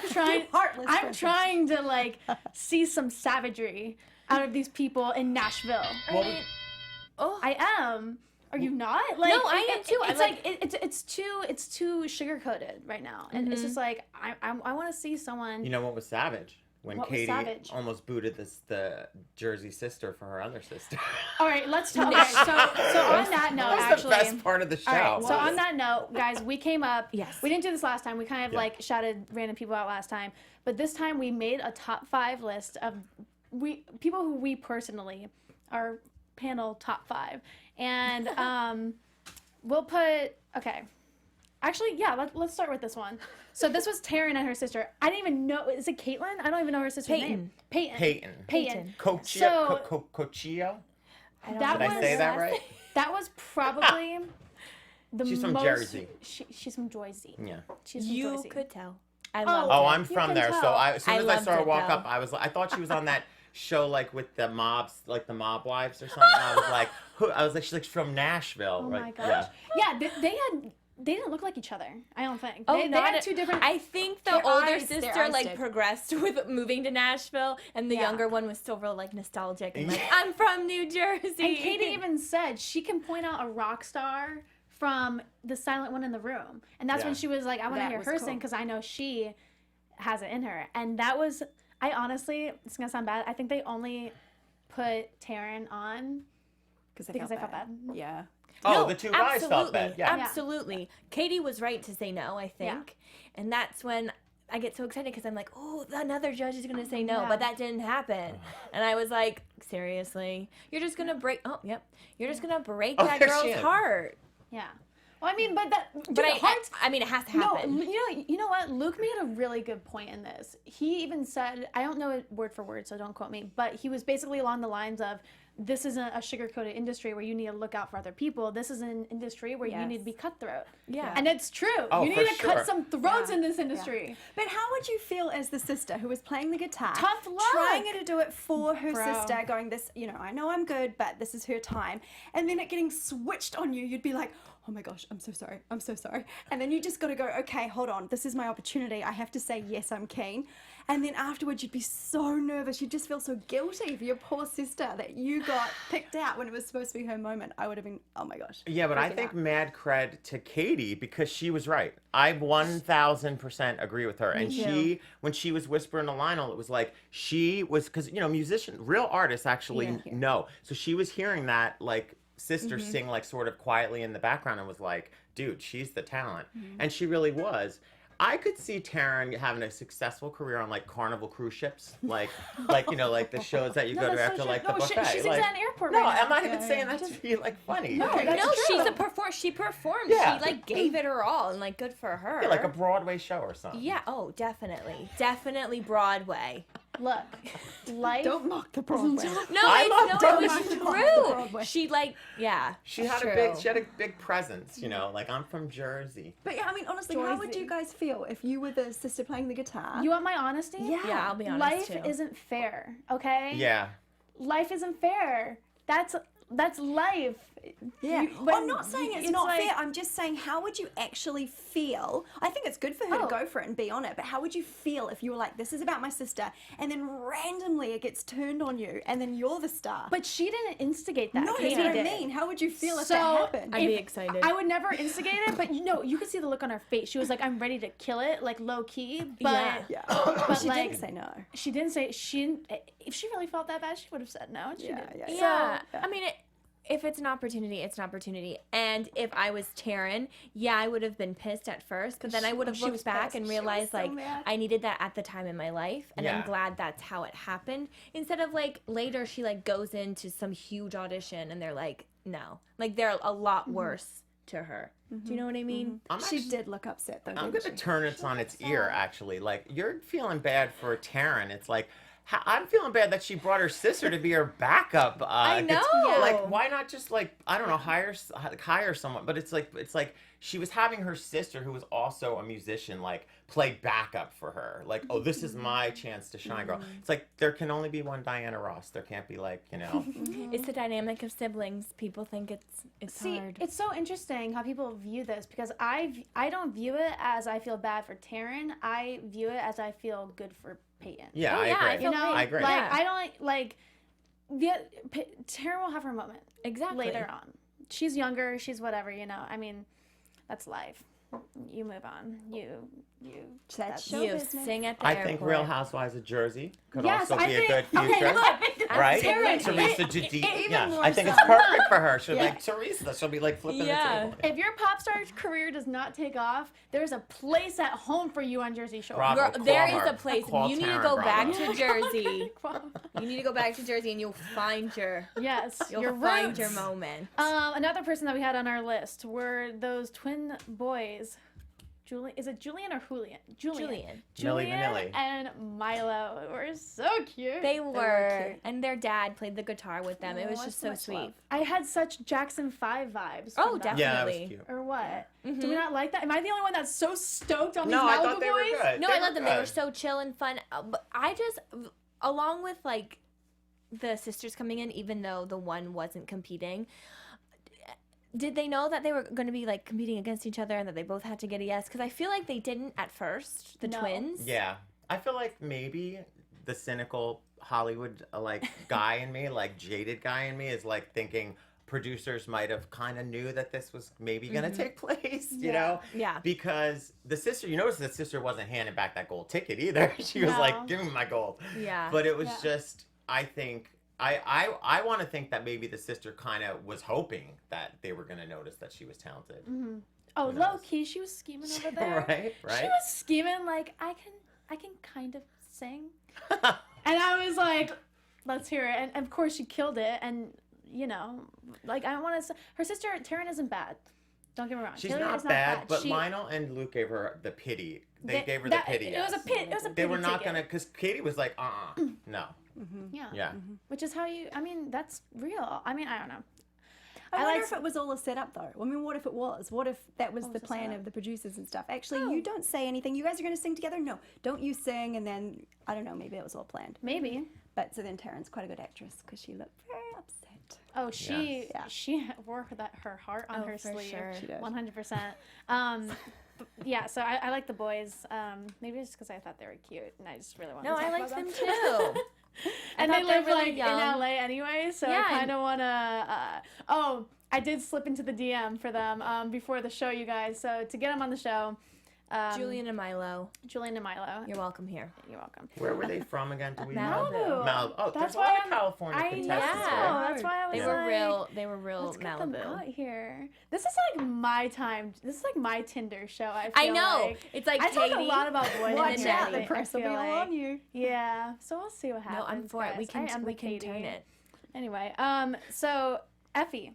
Speaker 1: trying
Speaker 5: Heartless
Speaker 1: I'm
Speaker 5: princess.
Speaker 1: trying to like see some savagery out of these people in Nashville.
Speaker 3: Well,
Speaker 4: Oh,
Speaker 1: I am. Are you not? Like,
Speaker 4: No, I am too.
Speaker 1: It's
Speaker 4: I'm
Speaker 1: like it's too sugar coated right now, and it's just like I want to see someone.
Speaker 3: you know what was savage? When
Speaker 1: What was
Speaker 3: Katie
Speaker 1: savage?
Speaker 3: almost booted the Jersey sister for her other sister.
Speaker 1: All right, let's talk. Okay, so on that note,
Speaker 3: That was
Speaker 1: actually.
Speaker 3: the best part of the show.
Speaker 1: All right, so on that note, guys, we came up.
Speaker 4: Yes.
Speaker 1: We didn't do this last time. We kind of
Speaker 3: Yeah.
Speaker 1: like shouted random people out last time, but this time we made a top 5 list of people who we personally are panel top 5, and we'll put okay. Actually, yeah, let's start with this one. So this was Taryn and her sister. I didn't even know. Is it Caitlin? I don't even know her sister's name. Peyton.
Speaker 3: Cochio?
Speaker 1: That
Speaker 3: Did I say that right?
Speaker 1: That was probably the
Speaker 3: She's from
Speaker 1: most,
Speaker 3: Jersey.
Speaker 1: She's from Jersey.
Speaker 3: Yeah.
Speaker 1: She's from
Speaker 4: You
Speaker 1: Jersey.
Speaker 4: could tell. I love
Speaker 3: Oh,
Speaker 4: it.
Speaker 3: I'm from
Speaker 1: can
Speaker 3: there.
Speaker 1: tell.
Speaker 3: So as soon as I
Speaker 4: loved
Speaker 3: saw her
Speaker 4: it,
Speaker 3: walk
Speaker 4: though.
Speaker 3: up, I thought she was on that show like with the mobs, like the mob wives or something. I was like, who? I was like, she's like from Nashville.
Speaker 1: Oh
Speaker 3: right?
Speaker 1: my gosh. Yeah, they didn't look like each other. I don't think.
Speaker 4: Oh,
Speaker 1: they had two different.
Speaker 4: I think the
Speaker 5: Their
Speaker 4: older
Speaker 5: eyes- their
Speaker 4: sister
Speaker 5: eyes
Speaker 4: like
Speaker 5: did.
Speaker 4: progressed with moving to Nashville, and the
Speaker 5: Yeah.
Speaker 4: younger one was still real like nostalgic and like I'm from New Jersey.
Speaker 1: And Katie even said she can point out a rock star from the silent one in the room, and that's when
Speaker 3: Yeah.
Speaker 1: she was like, I want to
Speaker 5: That
Speaker 1: hear
Speaker 5: was
Speaker 1: her
Speaker 5: cool.
Speaker 1: sing because I know she has it in her. And that was, I honestly, it's gonna sound bad. I think they only put Taryn on
Speaker 5: Because I
Speaker 1: because
Speaker 5: felt
Speaker 1: I felt bad.
Speaker 5: Yeah.
Speaker 3: Oh,
Speaker 4: No,
Speaker 3: the two guys felt
Speaker 4: absolutely,
Speaker 3: bad. Yeah.
Speaker 4: absolutely. Katie was right to say no, I think, and that's when I get so excited because I'm like, oh, another judge is gonna say no,
Speaker 1: Yeah.
Speaker 4: but that didn't happen, and I was like, seriously, you're just gonna break? Oh, yep, you're just gonna break
Speaker 3: Oh,
Speaker 4: that
Speaker 3: there she
Speaker 4: girl's
Speaker 3: is.
Speaker 4: heart.
Speaker 1: Yeah. Well, I mean, but that.
Speaker 4: But
Speaker 1: dude,
Speaker 4: I
Speaker 1: hearts.
Speaker 4: mean, it has to
Speaker 1: No,
Speaker 4: happen.
Speaker 1: you know what? Luke made a really good point in this. He even said, I don't know it word for word, so don't quote me, but he was basically along the lines of, this isn't a sugar-coated industry where you need to look out for other people. This is an industry where you need to be cutthroat.
Speaker 4: Yeah.
Speaker 1: And it's true.
Speaker 3: Oh,
Speaker 1: you
Speaker 3: for
Speaker 1: need to
Speaker 3: sure.
Speaker 1: cut some throats in this industry.
Speaker 5: But how would you feel as the sister who was playing the guitar,
Speaker 1: Tough luck.
Speaker 5: trying to do it for her
Speaker 1: Bro.
Speaker 5: sister, going this, I know I'm good, but this is her time, and then it getting switched on you, you'd be like, oh my gosh, I'm so sorry, and then you just got to go, okay, hold on, this is my opportunity, I have to say yes, I'm keen, and then afterwards you'd be so nervous, you'd just feel so guilty for your poor sister that you got picked out when it was supposed to be her moment. I would have been, oh my gosh.
Speaker 3: Yeah, but I
Speaker 5: freaking
Speaker 3: think
Speaker 5: out.
Speaker 3: mad cred to Katie because she was right. I 1000% agree with her. And
Speaker 4: too.
Speaker 3: when she was whispering to Lionel, it was like she was, because, musicians, real artists actually
Speaker 5: Yeah.
Speaker 3: know. So she was hearing that, like, sister sing, like, sort of quietly in the background and was like, dude, she's the talent. And she really was. I could see Taryn having a successful career on like Carnival cruise ships, like like the shows that you go to
Speaker 1: that's
Speaker 3: after
Speaker 1: so
Speaker 3: like
Speaker 1: true.
Speaker 3: the
Speaker 1: No,
Speaker 3: buffet.
Speaker 1: she's
Speaker 3: like,
Speaker 1: at an airport
Speaker 3: no,
Speaker 1: right now.
Speaker 3: I'm not even saying that to be like funny.
Speaker 1: No, that's
Speaker 4: No,
Speaker 1: true.
Speaker 4: she's a she performed.
Speaker 3: Yeah.
Speaker 4: She like gave it her all, and like good for her.
Speaker 3: Yeah, like a Broadway show or something.
Speaker 4: Yeah. Oh, definitely Broadway.
Speaker 1: Look, life.
Speaker 5: Don't mock the Broadway.
Speaker 4: No,
Speaker 3: I love
Speaker 4: it's
Speaker 5: Broadway.
Speaker 4: true. She like, yeah.
Speaker 3: She had
Speaker 4: true.
Speaker 3: a big presence, like I'm from Jersey.
Speaker 5: But yeah, I mean, honestly, how would you guys feel if you were the sister playing the guitar?
Speaker 1: You want my honesty?
Speaker 4: Yeah, I'll be honest
Speaker 1: Life
Speaker 4: too.
Speaker 1: isn't fair, okay?
Speaker 3: Yeah.
Speaker 1: Life isn't fair. That's life.
Speaker 5: Yeah.
Speaker 1: But
Speaker 5: I'm not saying it's
Speaker 1: it's
Speaker 5: not
Speaker 1: like-
Speaker 5: fair. I'm just saying, how would you actually feel? I think it's good for her to
Speaker 1: Oh.
Speaker 5: go for it and be on it, but how would you feel if you were like, this is about my sister, and then randomly it gets turned on you, and then you're the star?
Speaker 1: But she didn't instigate that.
Speaker 5: no,
Speaker 1: Katie
Speaker 5: that's what I
Speaker 1: did.
Speaker 5: mean. How would you feel if
Speaker 1: So,
Speaker 5: that happened?
Speaker 4: I'd be excited.
Speaker 1: I would never instigate it, but you could see the look on her face. She was like, I'm ready to kill it, like low key. But
Speaker 4: Yeah.
Speaker 5: yeah.
Speaker 1: but
Speaker 5: she
Speaker 1: like,
Speaker 5: didn't say no.
Speaker 1: she didn't say if she really felt that bad, she would have said no. She
Speaker 5: Yeah,
Speaker 1: didn't.
Speaker 5: yeah,
Speaker 4: Yeah. I mean, if it's an opportunity, it's an opportunity. And if I was Taryn, yeah, I would have been pissed at first, but then I would have
Speaker 5: she was
Speaker 4: looked back
Speaker 5: pissed.
Speaker 4: and
Speaker 5: She was
Speaker 4: realized
Speaker 5: so
Speaker 4: like
Speaker 5: mad.
Speaker 4: I needed that at the time in my life, and
Speaker 3: Yeah.
Speaker 4: I'm glad that's how it happened. Instead of like later she like goes into some huge audition and they're like, no, like they're a lot worse to her. Do you know what I mean?
Speaker 5: She did look upset though.
Speaker 3: I'm
Speaker 5: didn't
Speaker 3: gonna
Speaker 5: she?
Speaker 3: turn it on its ear, actually. Like, you're feeling bad for Taryn. It's like, I'm feeling bad that she brought her sister to be her backup.
Speaker 4: I know.
Speaker 3: Like, why not just like, I don't know, hire someone? But it's like she was having her sister, who was also a musician, like play backup for her. Like, oh, this is my chance to shine, girl. It's like there can only be one Diana Ross. There can't be like,
Speaker 4: It's the dynamic of siblings. People think it's
Speaker 1: See,
Speaker 4: hard.
Speaker 1: it's so interesting how people view this because I don't view it as I feel bad for Taryn. I view it as I feel good for Peyton.
Speaker 3: Yeah,
Speaker 4: Oh,
Speaker 3: I
Speaker 4: yeah, I
Speaker 3: agree.
Speaker 4: feel
Speaker 3: I agree.
Speaker 1: Like
Speaker 4: Yeah.
Speaker 1: I don't like. Taryn will have her moment
Speaker 4: Exactly.
Speaker 1: later on. She's younger. She's whatever. I mean, that's life. You move on. You.
Speaker 5: That's show
Speaker 4: You
Speaker 5: business.
Speaker 4: sing at the
Speaker 3: I
Speaker 4: airport.
Speaker 3: think Real Housewives of Jersey could
Speaker 1: Yes,
Speaker 3: also
Speaker 1: I
Speaker 3: be
Speaker 1: think-
Speaker 3: a good
Speaker 1: okay,
Speaker 3: future.
Speaker 1: look,
Speaker 3: Right?
Speaker 1: Taryn,
Speaker 3: Teresa Jadid.
Speaker 5: even
Speaker 3: Yeah,
Speaker 5: more
Speaker 3: I think
Speaker 5: so.
Speaker 3: it's perfect for her. She'll be
Speaker 1: Yeah.
Speaker 3: like Teresa. She'll be like flipping
Speaker 4: Yeah.
Speaker 3: the table.
Speaker 1: If your pop star career does not take off, there's a place at home for you on Jersey Shore.
Speaker 3: Bravo.
Speaker 4: Girl,
Speaker 3: Call
Speaker 4: there
Speaker 3: her.
Speaker 4: is a place.
Speaker 3: Call
Speaker 4: You need to
Speaker 3: Taryn
Speaker 4: go
Speaker 3: Bravo.
Speaker 4: back to Jersey. You need to go back to Jersey, and you'll find your
Speaker 1: Your
Speaker 4: find
Speaker 1: roots.
Speaker 4: your moment.
Speaker 1: Another person that we had on our list were those twin boys. Julian. Is it Julian or Julian?
Speaker 4: Julian.
Speaker 3: Milli Vanilli.
Speaker 1: and Milo were so cute.
Speaker 4: They were,
Speaker 5: cute.
Speaker 4: and their dad played the guitar with them. It was
Speaker 5: Oh,
Speaker 4: just
Speaker 5: so
Speaker 4: so
Speaker 5: much
Speaker 4: sweet.
Speaker 5: love.
Speaker 1: I had such Jackson 5 vibes.
Speaker 4: Oh,
Speaker 1: from that.
Speaker 3: Yeah, that was
Speaker 4: Definitely.
Speaker 3: cute.
Speaker 1: Or what?
Speaker 4: Mm-hmm.
Speaker 1: Do we not like that? Am I the only one that's so stoked on
Speaker 3: No,
Speaker 1: these
Speaker 3: I
Speaker 1: Malibu
Speaker 3: thought they were
Speaker 1: boys?
Speaker 3: good.
Speaker 4: No,
Speaker 3: They
Speaker 4: I loved them. They were
Speaker 3: good.
Speaker 4: so chill and fun. But I just, along with like the sisters coming in, even though the one wasn't competing, did they know that they were going to be like competing against each other and that they both had to get a yes? Because I feel like they didn't at first, the
Speaker 1: No.
Speaker 4: twins.
Speaker 3: Yeah, I feel like maybe the cynical Hollywood like guy in me, like jaded guy in me, is like thinking producers might have kind of knew that this was maybe gonna take place, you know?
Speaker 4: Yeah.
Speaker 3: Because the sister, you notice the sister wasn't handing back that gold ticket either. She was
Speaker 1: No.
Speaker 3: like, "Give me my gold."
Speaker 4: Yeah.
Speaker 3: But it was
Speaker 1: Yeah.
Speaker 3: just, I think. I want to think that maybe the sister kind of was hoping that they were going to notice that she was talented.
Speaker 1: Oh,
Speaker 3: Who
Speaker 1: low
Speaker 3: knows?
Speaker 1: key, she was scheming over there.
Speaker 3: Right?
Speaker 1: She was scheming like I can kind of sing, and I was like, let's hear it. And of course, she killed it. And you know, like I don't want to. Her sister Taryn isn't bad. Don't get me wrong.
Speaker 3: She's
Speaker 1: Taryn
Speaker 3: not
Speaker 1: is
Speaker 3: bad, but
Speaker 1: She-
Speaker 3: Lionel and Luke gave her the pity. They gave her
Speaker 1: that-
Speaker 3: the pity.
Speaker 1: It was a
Speaker 3: yes.
Speaker 1: pit. It was a pity
Speaker 3: They were not
Speaker 1: ticket.
Speaker 3: gonna, because Katie was like, no.
Speaker 1: Yeah.
Speaker 3: Yeah.
Speaker 1: Which is how you. I mean, that's real. I mean, I don't know.
Speaker 5: I
Speaker 1: I
Speaker 5: wonder
Speaker 1: like-
Speaker 5: if it was all a setup, though. I mean, what if it was? What if that was the
Speaker 1: was a
Speaker 5: plan
Speaker 1: setup?
Speaker 5: of the producers and stuff? Actually,
Speaker 1: Oh.
Speaker 5: you don't say anything. You guys are going to sing together? No. Don't you sing, and then, I don't know, maybe it was all planned.
Speaker 1: Maybe.
Speaker 5: But so then Taryn's quite a good actress because she looked very upset.
Speaker 1: Oh, she
Speaker 5: Yeah.
Speaker 1: she wore her heart on
Speaker 4: Oh,
Speaker 1: her
Speaker 4: for
Speaker 1: sleeve.
Speaker 4: sure.
Speaker 5: She did.
Speaker 1: 100%. Yeah, so I like the boys. Maybe it's because I thought they were cute, and I just really wanted
Speaker 4: No,
Speaker 1: to talk
Speaker 4: I liked
Speaker 1: about
Speaker 4: them too.
Speaker 1: And
Speaker 4: I
Speaker 1: they
Speaker 4: thought they
Speaker 1: live
Speaker 4: were really
Speaker 1: like
Speaker 4: young.
Speaker 1: in LA anyway, so
Speaker 4: Yeah,
Speaker 1: I
Speaker 4: and-
Speaker 1: kind of want to. Oh, I did slip into the DM for them before the show, you guys. So to get them on the show,
Speaker 4: Julian and Milo,
Speaker 1: Julian and Milo.
Speaker 4: you're welcome here.
Speaker 1: You're welcome.
Speaker 3: Where were they from again? Do we know?
Speaker 4: Malibu.
Speaker 3: Malibu. Oh,
Speaker 1: That's
Speaker 3: there's a
Speaker 1: why
Speaker 3: lot of
Speaker 1: I'm-
Speaker 3: California
Speaker 1: I
Speaker 3: contestants,
Speaker 1: know.
Speaker 3: right?
Speaker 1: That's why I was
Speaker 4: They
Speaker 3: Yeah.
Speaker 4: were
Speaker 1: like,
Speaker 4: real. They were real
Speaker 1: let's get them out
Speaker 4: Malibu.
Speaker 1: here. This is like my time. This is like my Tinder show. I
Speaker 4: I
Speaker 1: feel
Speaker 4: know.
Speaker 1: Like.
Speaker 4: It's like
Speaker 1: I
Speaker 4: Katie.
Speaker 1: talk a lot about boys.
Speaker 5: Watch
Speaker 1: and
Speaker 5: out,
Speaker 1: Maddie,
Speaker 5: the press
Speaker 1: I
Speaker 5: will be
Speaker 1: feel
Speaker 5: all
Speaker 1: like.
Speaker 5: on you.
Speaker 1: Yeah, so we'll see what
Speaker 4: No,
Speaker 1: happens.
Speaker 4: I'm for it. We
Speaker 1: guys.
Speaker 4: can
Speaker 1: I am
Speaker 4: we
Speaker 1: the
Speaker 4: can
Speaker 1: Katie.
Speaker 4: turn it.
Speaker 1: Anyway, so Effie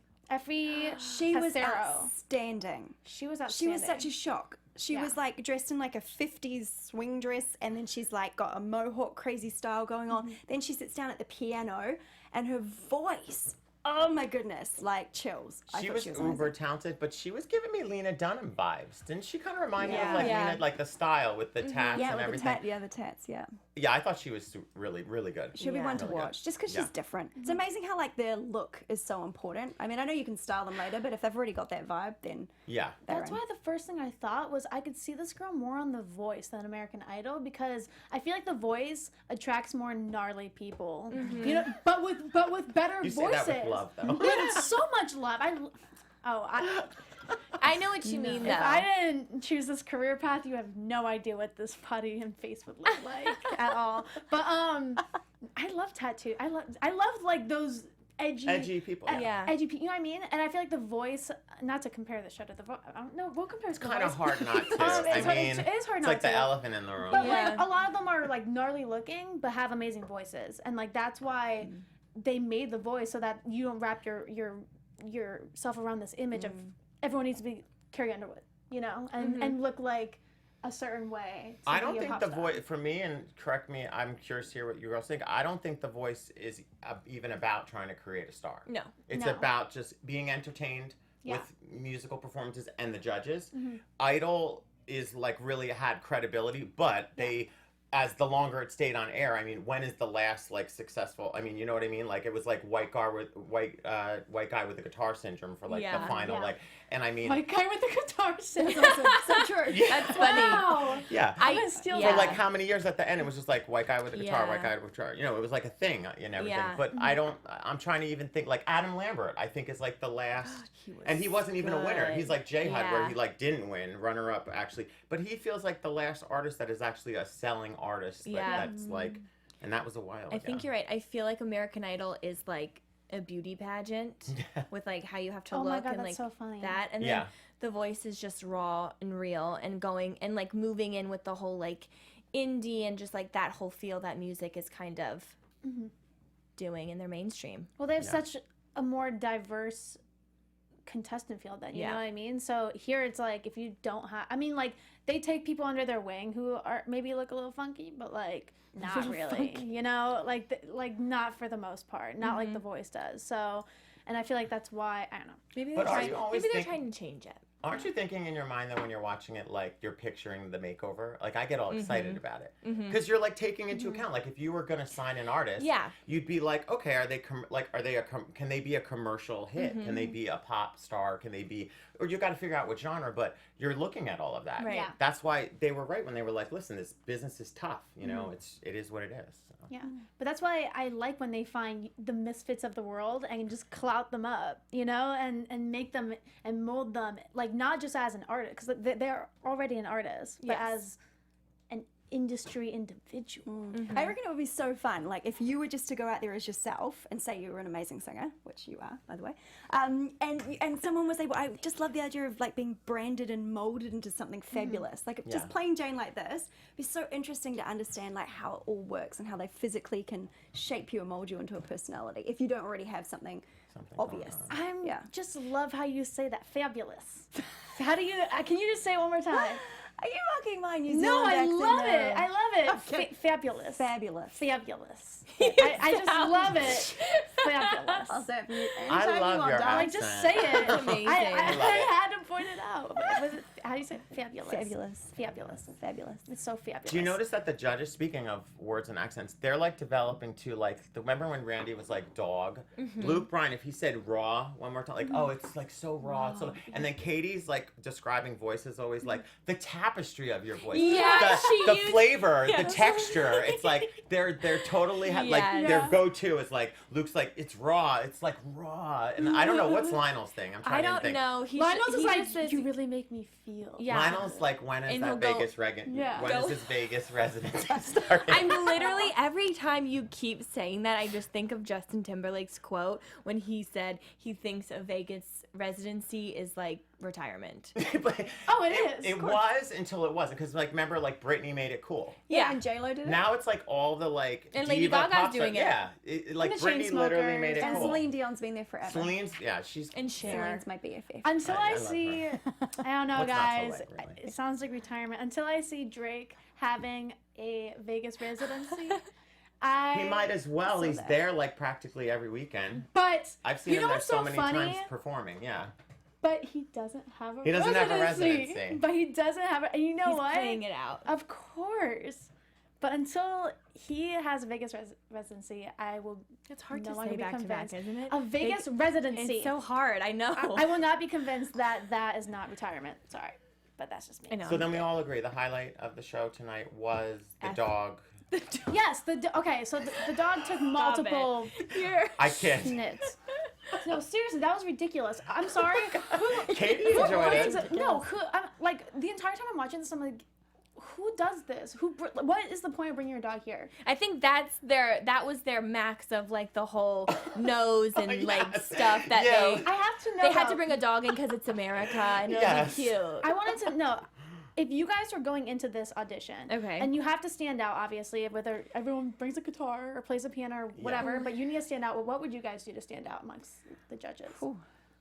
Speaker 5: She was
Speaker 1: Casero.
Speaker 5: outstanding.
Speaker 1: She was
Speaker 5: She
Speaker 1: outstanding.
Speaker 5: was such a shock. She
Speaker 1: Yeah.
Speaker 5: was like dressed in like a 50s swing dress, and then she's like got a mohawk crazy style going on. Then she sits down at the piano, and her voice, oh my goodness, like chills. I
Speaker 3: She
Speaker 5: thought
Speaker 3: was
Speaker 5: she was
Speaker 3: uber
Speaker 5: amazing.
Speaker 3: talented, but she was giving me Lena Dunham vibes. Didn't she kind of remind me of
Speaker 5: Yeah.
Speaker 3: like
Speaker 4: Yeah.
Speaker 3: Lena, like the style with the tats
Speaker 5: Yeah,
Speaker 3: and
Speaker 5: with the
Speaker 3: everything?
Speaker 5: the tats, yeah.
Speaker 3: Yeah, I thought she was really, really good.
Speaker 5: She'll be
Speaker 4: Yeah.
Speaker 5: one to
Speaker 3: Really good.
Speaker 5: watch, just because
Speaker 3: Yeah.
Speaker 5: she's different. It's amazing how like their look is so important. I mean, I know you can style them later, but if they've already got that vibe, then
Speaker 3: Yeah.
Speaker 5: they're
Speaker 1: That's
Speaker 5: in.
Speaker 1: why the first thing I thought was I could see this girl more on The Voice than American Idol, because I feel like The Voice attracts more gnarly people. You know, but with better
Speaker 3: You say
Speaker 1: voices.
Speaker 3: that with love, though.
Speaker 1: With so much love.
Speaker 4: I know what you mean though.
Speaker 1: If I didn't choose this career path, you have no idea what this body and face would look like at all. But I love tattoo. I love like those
Speaker 3: Edgy people.
Speaker 4: Yeah.
Speaker 1: edgy people. You know what I mean? And I feel like The Voice. Not to compare the show to The Voice. No, we'll compare it to The
Speaker 3: Kind of
Speaker 1: Voice.
Speaker 3: hard not to.
Speaker 1: It's
Speaker 3: I
Speaker 1: hard-
Speaker 3: mean,
Speaker 1: it is hard
Speaker 3: it's
Speaker 1: not
Speaker 3: like the
Speaker 1: to.
Speaker 3: elephant in the room.
Speaker 1: But
Speaker 4: Yeah.
Speaker 1: like a lot of them are like gnarly looking, but have amazing voices, and like that's why they made The Voice so that you don't wrap yourself around this image of everyone needs to be Carrie Underwood, you know, and look like a certain way. To
Speaker 3: I don't
Speaker 1: be a
Speaker 3: think
Speaker 1: pop
Speaker 3: The
Speaker 1: star.
Speaker 3: Voice, for me, and correct me, I'm curious to hear what you girls think. I don't think The Voice is even about trying to create a star.
Speaker 4: No.
Speaker 3: It's
Speaker 1: No.
Speaker 3: about just being entertained
Speaker 1: Yeah.
Speaker 3: with musical performances and the judges. Idol is like really had credibility, but they, as the longer it stayed on air, I mean, when is the last like successful? I mean, you know what I mean? Like it was like white guy with the guitar syndrome for like
Speaker 4: Yeah.
Speaker 3: the final,
Speaker 1: Yeah.
Speaker 3: like, and I mean,
Speaker 1: White guy with the guitar syndrome.
Speaker 5: so true.
Speaker 4: That's funny.
Speaker 1: Wow.
Speaker 3: yeah.
Speaker 1: I'm gonna steal
Speaker 4: yeah.
Speaker 3: For like how many years at the end it was just like white guy with a guitar,
Speaker 4: Yeah.
Speaker 3: white guy with a guitar. You know, it was like a thing and everything.
Speaker 4: Yeah.
Speaker 3: But I'm trying to even think like Adam Lambert. I think is like the last, and he wasn't even a winner.
Speaker 4: good.
Speaker 3: He's like Jay Hud, where
Speaker 4: Yeah.
Speaker 3: he like didn't win, runner up actually. But he feels like the last artist that is actually a selling artist.
Speaker 4: Yeah.
Speaker 3: That's like, and that was a while
Speaker 4: I
Speaker 3: ago.
Speaker 4: think you're right. I feel like American Idol is like a beauty pageant with like how you have to
Speaker 1: Oh my
Speaker 4: look
Speaker 1: God,
Speaker 4: and
Speaker 1: that's
Speaker 4: like
Speaker 1: so funny.
Speaker 4: that, and
Speaker 3: Yeah.
Speaker 4: then The Voice is just raw and real and going and like moving in with the whole like indie and just like that whole feel that music is kind of doing in their mainstream.
Speaker 1: Well, they have
Speaker 3: Yeah.
Speaker 1: such a more diverse contestant field then, you know what I mean? So here it's like, if you don't have, I mean, like, they take people under their wing who are maybe look a little funky, but like not really, you know, like not for the most part, not like The Voice does. So, and I feel like that's why, I don't know.
Speaker 4: Maybe
Speaker 3: But
Speaker 4: they're,
Speaker 3: are you always
Speaker 4: maybe they're
Speaker 3: thinking-
Speaker 4: trying to change it.
Speaker 3: Aren't you thinking in your mind that when you're watching it, like, you're picturing the makeover? Like, I get all excited about it. Because you're, like, taking into account, like, if you were going to sign an artist, you'd be like, okay, are they, can they be a commercial hit? Can they be a pop star? Can they be, or you got to figure out what genre, but you're looking at all of that.
Speaker 4: Right.
Speaker 1: Yeah.
Speaker 3: That's why they were right when they were like, listen, this business is tough. You know, it is what it is. So.
Speaker 1: Yeah, but that's why I like when they find the misfits of the world and just clout them up, you know, and make them and mold them, like, not just as an artist, because they're already an artist, but as an industry individual.
Speaker 5: I reckon it would be so fun, like, if you were just to go out there as yourself and say you were an amazing singer, which you are, by the way, and someone was able, I just love the idea of, like, being branded and molded into something fabulous. Like, just playing Jane like this, it'd be so interesting to understand, like, how it all works and how they physically can shape you and mold you into a personality if you don't already have something obvious.
Speaker 1: I just love how you say that, fabulous. How do you, can you just say it one more time?
Speaker 5: Are you mocking my New Zealand
Speaker 1: No, I
Speaker 5: accent
Speaker 1: love
Speaker 5: now?
Speaker 1: it. I love it.
Speaker 5: Okay.
Speaker 1: Fabulous.
Speaker 5: Fabulous.
Speaker 1: Fabulous. I just love it. Fabulous.
Speaker 5: I'll say it for you
Speaker 3: I
Speaker 5: anytime
Speaker 3: love
Speaker 5: you want,
Speaker 3: your
Speaker 5: darling.
Speaker 1: Like, just say it.
Speaker 4: Amazing.
Speaker 1: I
Speaker 3: love it.
Speaker 1: had to point it out. Was it, how do you say it? Fabulous?
Speaker 5: Fabulous.
Speaker 1: Fabulous.
Speaker 5: Fabulous.
Speaker 1: It's so fabulous.
Speaker 3: Do you notice that the judges, speaking of words and accents, they're like developing to like, remember when Randy was like dog? Luke Bryan, if he said raw one more time, like, oh, it's like so raw. It's so, and then Katie's like describing voices always like the tapestry of your voice.
Speaker 4: Yeah,
Speaker 3: the flavor, the texture. It's like they're totally like their go-to is like Luke's like it's raw. It's like raw, and I don't know what's Lionel's thing. I'm trying
Speaker 4: I
Speaker 3: to
Speaker 4: don't
Speaker 3: think.
Speaker 4: know.
Speaker 1: Lionel's is like,
Speaker 4: just says,
Speaker 1: you really make me feel.
Speaker 4: Yeah.
Speaker 3: Lionel's like, when is
Speaker 4: And
Speaker 3: that
Speaker 4: he'll go-
Speaker 3: Vegas when is his Vegas residency starting?
Speaker 4: I'm literally, every time you keep saying that, I just think of Justin Timberlake's quote when he said he thinks a Vegas residency is like retirement.
Speaker 3: But
Speaker 1: Oh, it is,
Speaker 3: It
Speaker 1: of course.
Speaker 3: was until it wasn't, because like remember, like Britney made it cool.
Speaker 4: Yeah.
Speaker 5: And J-Lo did it.
Speaker 3: Now it's like all the like
Speaker 4: And Lady
Speaker 3: diva
Speaker 4: Gaga's
Speaker 3: pop
Speaker 4: doing
Speaker 3: stars.
Speaker 4: it.
Speaker 3: Yeah, like
Speaker 1: And the
Speaker 3: Britney literally made it
Speaker 5: and
Speaker 3: cool.
Speaker 5: Celine Dion's been there forever.
Speaker 3: Celine's, yeah, she's.
Speaker 4: And Cher.
Speaker 5: Celine's my BFF.
Speaker 1: Until
Speaker 3: I
Speaker 1: I,
Speaker 3: love
Speaker 1: see,
Speaker 3: her.
Speaker 1: I don't know,
Speaker 3: What's not to
Speaker 1: guys.
Speaker 3: like, really?
Speaker 1: It sounds like retirement. Until I see Drake having a Vegas residency,
Speaker 3: He might as well.
Speaker 1: So
Speaker 3: He's
Speaker 1: that-
Speaker 3: there like practically every weekend.
Speaker 1: But
Speaker 3: I've seen
Speaker 1: you
Speaker 3: him
Speaker 1: know
Speaker 3: there
Speaker 1: what's
Speaker 3: so
Speaker 1: so
Speaker 3: many
Speaker 1: funny?
Speaker 3: times performing. Yeah.
Speaker 1: But he doesn't have a
Speaker 3: He doesn't have a
Speaker 1: residency.
Speaker 3: residency.
Speaker 1: But he doesn't have a, and you know
Speaker 4: He's
Speaker 1: what?
Speaker 4: playing it out.
Speaker 1: Of course. But until he has a Vegas residency, I will
Speaker 4: It's hard
Speaker 1: no
Speaker 4: to
Speaker 1: longer
Speaker 4: say
Speaker 1: be
Speaker 4: back to back,
Speaker 1: convinced.
Speaker 4: isn't it?
Speaker 1: A Vegas residency.
Speaker 4: It's so hard. I know.
Speaker 1: I will not be convinced that that is not retirement. Sorry. But that's just me.
Speaker 4: I know.
Speaker 3: So then we all agree the highlight of the show tonight was the dog.
Speaker 1: Yes, okay, so the dog took multiple
Speaker 4: Here.
Speaker 3: I can't.
Speaker 1: snits. No, seriously, that was ridiculous. I'm sorry.
Speaker 3: Katie
Speaker 1: Who
Speaker 3: enjoyed
Speaker 1: brings
Speaker 3: it.
Speaker 1: No, like the entire time I'm watching this, I'm like, who does this? What is the point of bringing your dog here?
Speaker 4: I think that was their max of like the whole nose and like
Speaker 3: yes.
Speaker 4: stuff that
Speaker 3: Yeah.
Speaker 1: I have to know.
Speaker 4: they had to
Speaker 1: about-
Speaker 4: bring a dog in because it's America and it'll
Speaker 3: Yes.
Speaker 4: be cute.
Speaker 1: I wanted to know if you guys are going into this audition.
Speaker 4: Okay.
Speaker 1: And you have to stand out, obviously, whether everyone brings a guitar or plays a piano or whatever. But you need to stand out. Well, what would you guys do to stand out amongst the judges?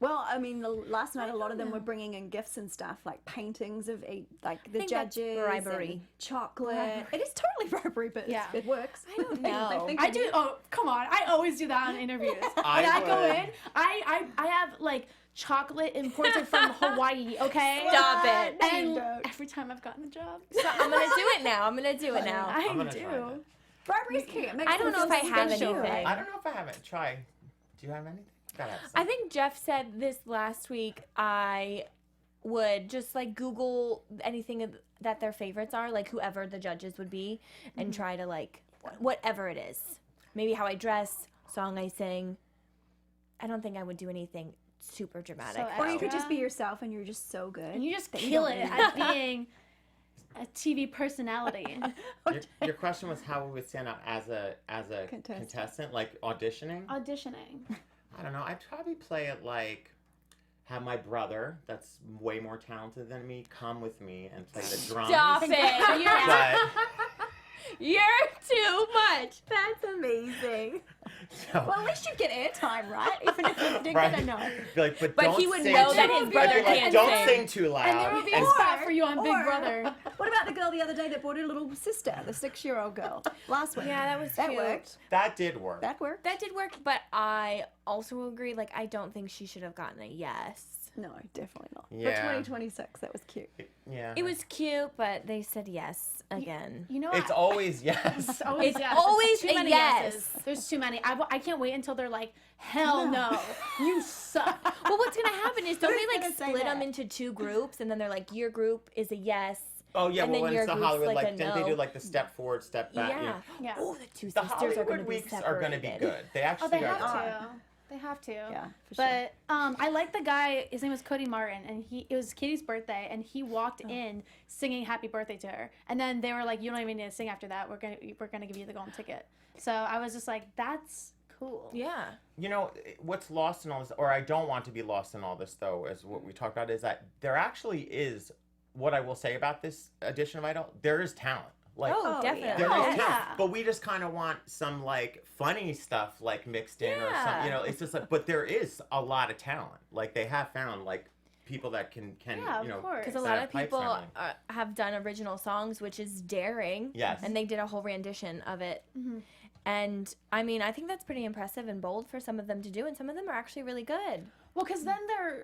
Speaker 5: Well, I mean, last night a lot of them were bringing in gifts and stuff, like paintings of like the
Speaker 4: think that's
Speaker 5: judges,
Speaker 4: bribery.
Speaker 5: and chocolate. It is totally bribery, but
Speaker 1: Yeah.
Speaker 5: it works.
Speaker 4: I don't know.
Speaker 5: They think
Speaker 1: I
Speaker 5: of
Speaker 1: do.
Speaker 5: you.
Speaker 1: Oh, come on! I always do that on interviews. When
Speaker 3: I
Speaker 1: I go
Speaker 3: would.
Speaker 1: in, I have like chocolate imported from Hawaii. Okay.
Speaker 4: Stop it.
Speaker 1: And
Speaker 5: don't.
Speaker 1: every time I've gotten the job,
Speaker 4: I'm gonna do it now. I'm gonna do it now.
Speaker 1: I
Speaker 3: I'm gonna try
Speaker 1: do.
Speaker 3: that.
Speaker 5: Bribery is key. It makes
Speaker 4: I don't
Speaker 5: them
Speaker 4: know if
Speaker 5: feel
Speaker 4: I have
Speaker 5: special.
Speaker 4: anything.
Speaker 3: I don't know if I have it. Try. Do you have anything? Gotta have
Speaker 4: I
Speaker 3: something.
Speaker 4: think Jeff said this last week. I would just like Google anything that their favorites are, like whoever the judges would be, and try to like whatever it is. Maybe how I dress, song I sing. I don't think I would do anything super dramatic.
Speaker 1: So
Speaker 5: Or you could
Speaker 1: extra.
Speaker 5: just be yourself and you're just so good.
Speaker 1: And you just
Speaker 5: that you
Speaker 1: kill
Speaker 5: don't
Speaker 1: it
Speaker 5: need
Speaker 1: at being a TV personality.
Speaker 3: Your question was how we would stand out as a contestant, like auditioning.
Speaker 1: Auditioning.
Speaker 3: I don't know. I'd probably play it like have my brother, that's way more talented than me, come with me and play the drums.
Speaker 4: Stop it!
Speaker 3: But
Speaker 4: You're too much. That's amazing.
Speaker 3: know.
Speaker 5: Well, at least you get airtime, right? Even if you didn't
Speaker 3: Right.
Speaker 5: get a no.
Speaker 3: Be like, but
Speaker 4: But
Speaker 3: don't
Speaker 4: he would
Speaker 3: sing
Speaker 4: know
Speaker 3: too-
Speaker 4: that his brother
Speaker 3: They'd be like,
Speaker 4: can't
Speaker 3: don't
Speaker 4: sing.
Speaker 3: sing too loud.
Speaker 1: And there would be a
Speaker 3: And-
Speaker 1: spot for you on Big
Speaker 5: Or-
Speaker 1: Brother.
Speaker 5: What about the girl the other day that brought her little sister, the 6-year-old girl, last week?
Speaker 4: Yeah, that was
Speaker 5: That
Speaker 4: cute.
Speaker 5: worked.
Speaker 3: that did work.
Speaker 5: That worked.
Speaker 4: That did work, but I also agree. Like, I don't think she should have gotten a yes.
Speaker 5: No, definitely not.
Speaker 3: Yeah.
Speaker 5: But 2026, that was cute.
Speaker 3: Yeah.
Speaker 4: It was cute, but they said yes again.
Speaker 1: You know,
Speaker 3: It's always yes.
Speaker 1: It's always,
Speaker 4: It's
Speaker 1: yes.
Speaker 4: always
Speaker 1: too
Speaker 4: a
Speaker 1: many
Speaker 4: yes.
Speaker 1: yeses. There's too many. I can't wait until they're like, hell no, you suck.
Speaker 4: Well, what's gonna happen is don't
Speaker 5: Who's
Speaker 4: they like
Speaker 5: gonna say
Speaker 4: split them
Speaker 5: that?
Speaker 4: into 2 groups, and then they're like, your group is a yes.
Speaker 3: Oh yeah,
Speaker 4: And
Speaker 3: well
Speaker 4: then
Speaker 3: when
Speaker 4: your
Speaker 3: it's the
Speaker 4: group's
Speaker 3: Hollywood,
Speaker 4: like
Speaker 3: like
Speaker 4: a
Speaker 3: didn't they
Speaker 4: no.
Speaker 3: do like the step forward, step back?
Speaker 4: Yeah.
Speaker 3: You know?
Speaker 1: Yeah.
Speaker 4: Oh, the 2
Speaker 3: The
Speaker 4: sisters are
Speaker 3: Hollywood
Speaker 4: gonna be
Speaker 3: weeks
Speaker 4: separated.
Speaker 3: are gonna be good. They
Speaker 1: Oh,
Speaker 3: actually
Speaker 1: they have
Speaker 3: are.
Speaker 1: to. They have to.
Speaker 5: Yeah, for sure.
Speaker 1: But I like the guy. His name was Cody Martin, and it was Katie's birthday, and he walked in singing "Happy Birthday" to her. And then they were like, "You don't even need to sing after that. We're gonna give you the golden ticket." So I was just like, "That's cool."
Speaker 4: Yeah.
Speaker 3: You know what's lost in all this, or I don't want to be lost in all this though, is what we talked about, is that there actually is. What I will say about this edition of Idol, there is talent. Like,
Speaker 4: Oh,
Speaker 5: Oh,
Speaker 4: definitely.
Speaker 5: yeah.
Speaker 3: there
Speaker 1: Oh,
Speaker 3: is talent,
Speaker 1: yeah.
Speaker 3: but we just kind of want some like funny stuff like mixed in or
Speaker 4: Yeah.
Speaker 3: something. You know, it's just like, but there is a lot of talent. Like they have found like people that can
Speaker 1: Yeah,
Speaker 3: you know,
Speaker 1: of course.
Speaker 4: Because a
Speaker 3: set
Speaker 4: lot
Speaker 3: up
Speaker 4: of
Speaker 3: pipes
Speaker 4: people
Speaker 3: and everything.
Speaker 4: have done original songs, which is daring.
Speaker 3: Yes.
Speaker 4: And they did a whole rendition of it.
Speaker 1: Mm-hmm.
Speaker 4: And I mean, I think that's pretty impressive and bold for some of them to do, and some of them are actually really good.
Speaker 1: Well, because then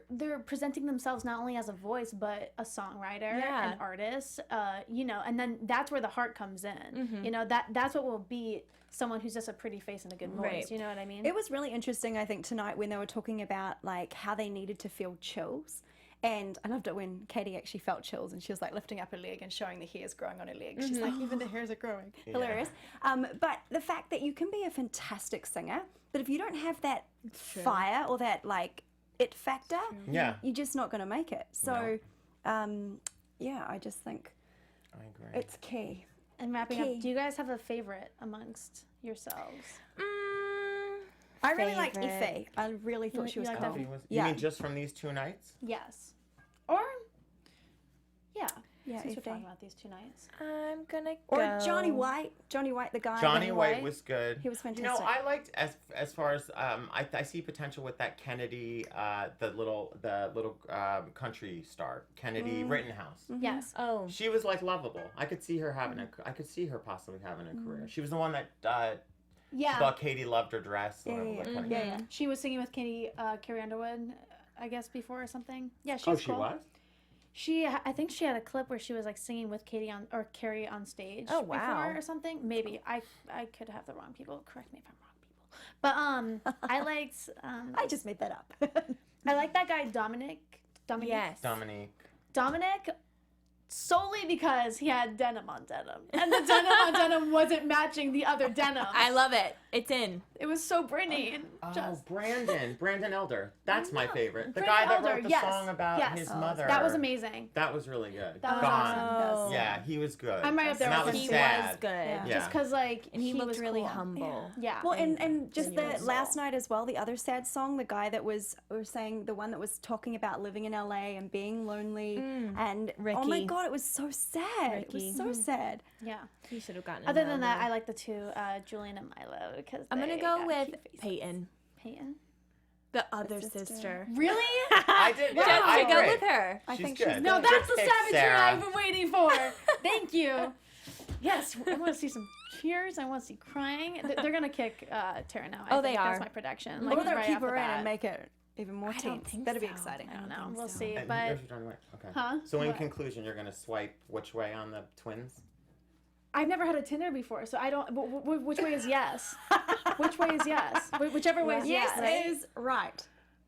Speaker 1: they're presenting themselves not only as a voice but a songwriter,
Speaker 4: Yeah.
Speaker 1: an artist. You know, and then that's where the heart comes in.
Speaker 4: Mm-hmm.
Speaker 1: You know, that's what will beat someone who's just a pretty face and a good voice.
Speaker 4: Right.
Speaker 1: You know what I mean?
Speaker 5: It was really interesting, I think, tonight when they were talking about like how they needed to feel chills. And I loved it when Katie actually felt chills and she was like lifting up her leg and showing the hairs growing on her leg. She's like, even the hairs are growing. Hilarious. But the fact that you can be a fantastic singer, but if you don't have that fire or that like it factor,
Speaker 3: Yeah,
Speaker 5: you're just not going to make it. So, yeah, I just think
Speaker 3: I agree.
Speaker 5: it's key.
Speaker 1: And wrapping
Speaker 5: Okay.
Speaker 1: up, do you guys have a favorite amongst yourselves?
Speaker 5: I really liked
Speaker 4: Favorite.
Speaker 5: Ife. I really thought she
Speaker 1: you
Speaker 5: was
Speaker 1: liked
Speaker 5: cool.
Speaker 1: Effie?
Speaker 3: You
Speaker 5: Yeah.
Speaker 3: mean just from these 2 nights?
Speaker 1: Yes. Or, yeah.
Speaker 5: Yeah,
Speaker 1: Since we're
Speaker 5: Ife.
Speaker 1: talking about these 2 nights.
Speaker 4: I'm gonna
Speaker 5: Or
Speaker 4: go.
Speaker 5: Johnny White, the guy.
Speaker 3: Johnny
Speaker 5: that-
Speaker 3: White was good.
Speaker 5: He was
Speaker 3: You know,
Speaker 5: fantastic.
Speaker 3: I liked as far as I see potential with that Kennedy, the little country star Kennedy Rittenhouse.
Speaker 1: Yes.
Speaker 4: Oh.
Speaker 3: She was like lovable. I could see her having I could see her possibly having a career. She was the one that
Speaker 1: Yeah.
Speaker 3: thought Katie loved her dress. Or whatever, that kind of
Speaker 5: Yeah,
Speaker 3: thing.
Speaker 5: yeah.
Speaker 1: She was singing with Carrie Underwood, I guess, before or something. Yeah, she
Speaker 3: Oh,
Speaker 1: was
Speaker 3: she
Speaker 1: cool.
Speaker 3: was.
Speaker 1: I think she had a clip where she was like singing with Carrie on stage.
Speaker 4: Oh, wow.
Speaker 1: Before or something. Maybe I could have the wrong people. Correct me if I'm wrong, people. But I liked.
Speaker 5: I just made that up.
Speaker 1: I like that guy Dominic.
Speaker 4: Yes.
Speaker 3: Dominic.
Speaker 1: Solely because he had denim on denim, and the denim on denim wasn't matching the other denim.
Speaker 4: I love it. It's in.
Speaker 1: It was so Britney. And
Speaker 3: Oh,
Speaker 1: just
Speaker 3: Brandon Elder. That's my favorite. The
Speaker 1: Brandon
Speaker 3: guy that
Speaker 1: Elder,
Speaker 3: wrote the
Speaker 1: yes,
Speaker 3: song about
Speaker 1: yes.
Speaker 3: his
Speaker 1: Oh,
Speaker 3: mother.
Speaker 1: that was amazing.
Speaker 3: That was really good.
Speaker 1: That was
Speaker 3: Gone.
Speaker 1: awesome.
Speaker 3: Yeah, he was good.
Speaker 1: I'm right up there
Speaker 3: And that
Speaker 1: with
Speaker 3: was
Speaker 4: He
Speaker 3: sad.
Speaker 4: was good.
Speaker 5: Yeah.
Speaker 3: Yeah.
Speaker 1: Just because like
Speaker 4: And he looked
Speaker 1: was
Speaker 4: really
Speaker 1: cool.
Speaker 4: humble.
Speaker 1: Yeah.
Speaker 5: Well, and just the
Speaker 4: genuine
Speaker 5: last night as well, the other sad song, the guy that was saying, the one that was talking about living in LA and being lonely, and oh my
Speaker 4: Ricky.
Speaker 5: God, it was so sad. It was
Speaker 4: Ricky.
Speaker 5: so sad.
Speaker 1: Yeah.
Speaker 4: He should have gotten.
Speaker 1: Other
Speaker 4: an
Speaker 1: than that,
Speaker 4: album.
Speaker 1: I like the 2, Julian and Milo, because
Speaker 4: I'm gonna
Speaker 1: they
Speaker 4: go
Speaker 1: got
Speaker 4: with
Speaker 1: cute faces.
Speaker 4: Peyton,
Speaker 1: Peyton.
Speaker 4: the other
Speaker 5: sister.
Speaker 4: sister.
Speaker 1: Really?
Speaker 3: I did. Yeah,
Speaker 4: Just
Speaker 3: I
Speaker 4: to go
Speaker 3: agree.
Speaker 4: with her.
Speaker 5: I
Speaker 3: She's
Speaker 5: think
Speaker 3: good.
Speaker 5: she's
Speaker 1: No,
Speaker 5: good.
Speaker 1: that's the
Speaker 3: Good pick,
Speaker 1: savage
Speaker 3: Sarah.
Speaker 1: I've been waiting for. Thank you. Yes, I want to see some tears. I want to see crying. They're gonna kick Tara now. I
Speaker 4: Oh, they
Speaker 1: think. That's
Speaker 4: are.
Speaker 1: my prediction.
Speaker 5: Or
Speaker 1: Like
Speaker 5: they'll
Speaker 1: right
Speaker 5: keep
Speaker 1: off the
Speaker 5: her in
Speaker 1: bat.
Speaker 5: and make it even more
Speaker 4: I don't
Speaker 5: tense.
Speaker 4: think
Speaker 5: That'd be
Speaker 4: so.
Speaker 5: exciting.
Speaker 1: I don't know.
Speaker 4: think
Speaker 1: We'll
Speaker 4: so.
Speaker 1: see.
Speaker 3: And
Speaker 1: But
Speaker 3: yours are Johnny White. Okay.
Speaker 1: Huh?
Speaker 3: So in
Speaker 1: What?
Speaker 3: conclusion, you're gonna swipe which way on the twins?
Speaker 1: I've never had a Tinder before, so I don't. Which way is yes? Which way is yes? Whichever way is yes.
Speaker 5: Yes is right.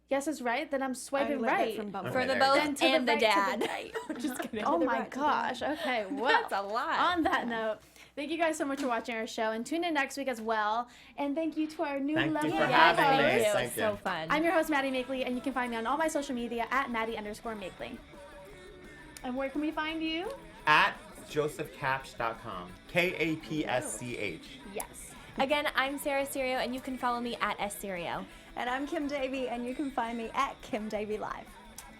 Speaker 1: Yes is right. Then I'm
Speaker 5: I
Speaker 1: swiping
Speaker 5: learned that
Speaker 1: right.
Speaker 5: from Bubba.
Speaker 4: For
Speaker 3: Okay,
Speaker 4: the
Speaker 3: there you
Speaker 4: both
Speaker 3: go.
Speaker 1: Then to
Speaker 4: and the
Speaker 1: right, to
Speaker 4: dad.
Speaker 1: right.
Speaker 4: Just kidding.
Speaker 1: Oh
Speaker 5: the
Speaker 1: my
Speaker 5: right, to the
Speaker 1: gosh. Okay. Well,
Speaker 4: That's a lot.
Speaker 1: on that note, thank you guys so much for watching our show, and tune in next week as well. And thank you to our new
Speaker 3: Thank you
Speaker 1: lovely
Speaker 3: for
Speaker 4: Yes,
Speaker 3: having
Speaker 1: host.
Speaker 3: me.
Speaker 4: thank you.
Speaker 3: Thank
Speaker 4: It's
Speaker 3: you.
Speaker 4: so fun.
Speaker 1: I'm your host, Maddie Makely, and you can find me on all my social media at Maddie_Makely. And where can we find you?
Speaker 3: At josephkapsch.com. Kapsch.
Speaker 1: Yes.
Speaker 4: Again, I'm Sarah Serio, and you can follow me at Serio.
Speaker 5: And I'm Kim Davey, and you can find me at Kim Davey Live.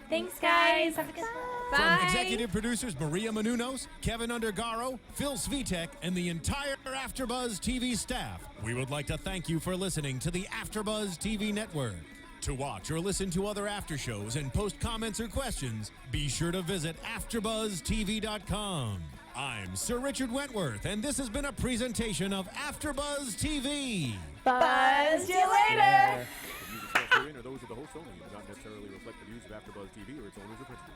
Speaker 4: Thanks, guys. Have a good one. Bye.
Speaker 2: From executive producers Maria Menounos, Kevin Undergaro, Phil Svitek, and the entire AfterBuzz TV staff, we would like to thank you for listening to the AfterBuzz TV network. To watch or listen to other after shows and post comments or questions, be sure to visit AfterBuzzTV.com. I'm Sir Richard Wentworth, and this has been a presentation of AfterBuzz TV.
Speaker 1: Buzz you later.
Speaker 7: The views expressed herein are those of the host only and do not necessarily reflect the views of AfterBuzz TV or its owners or principals.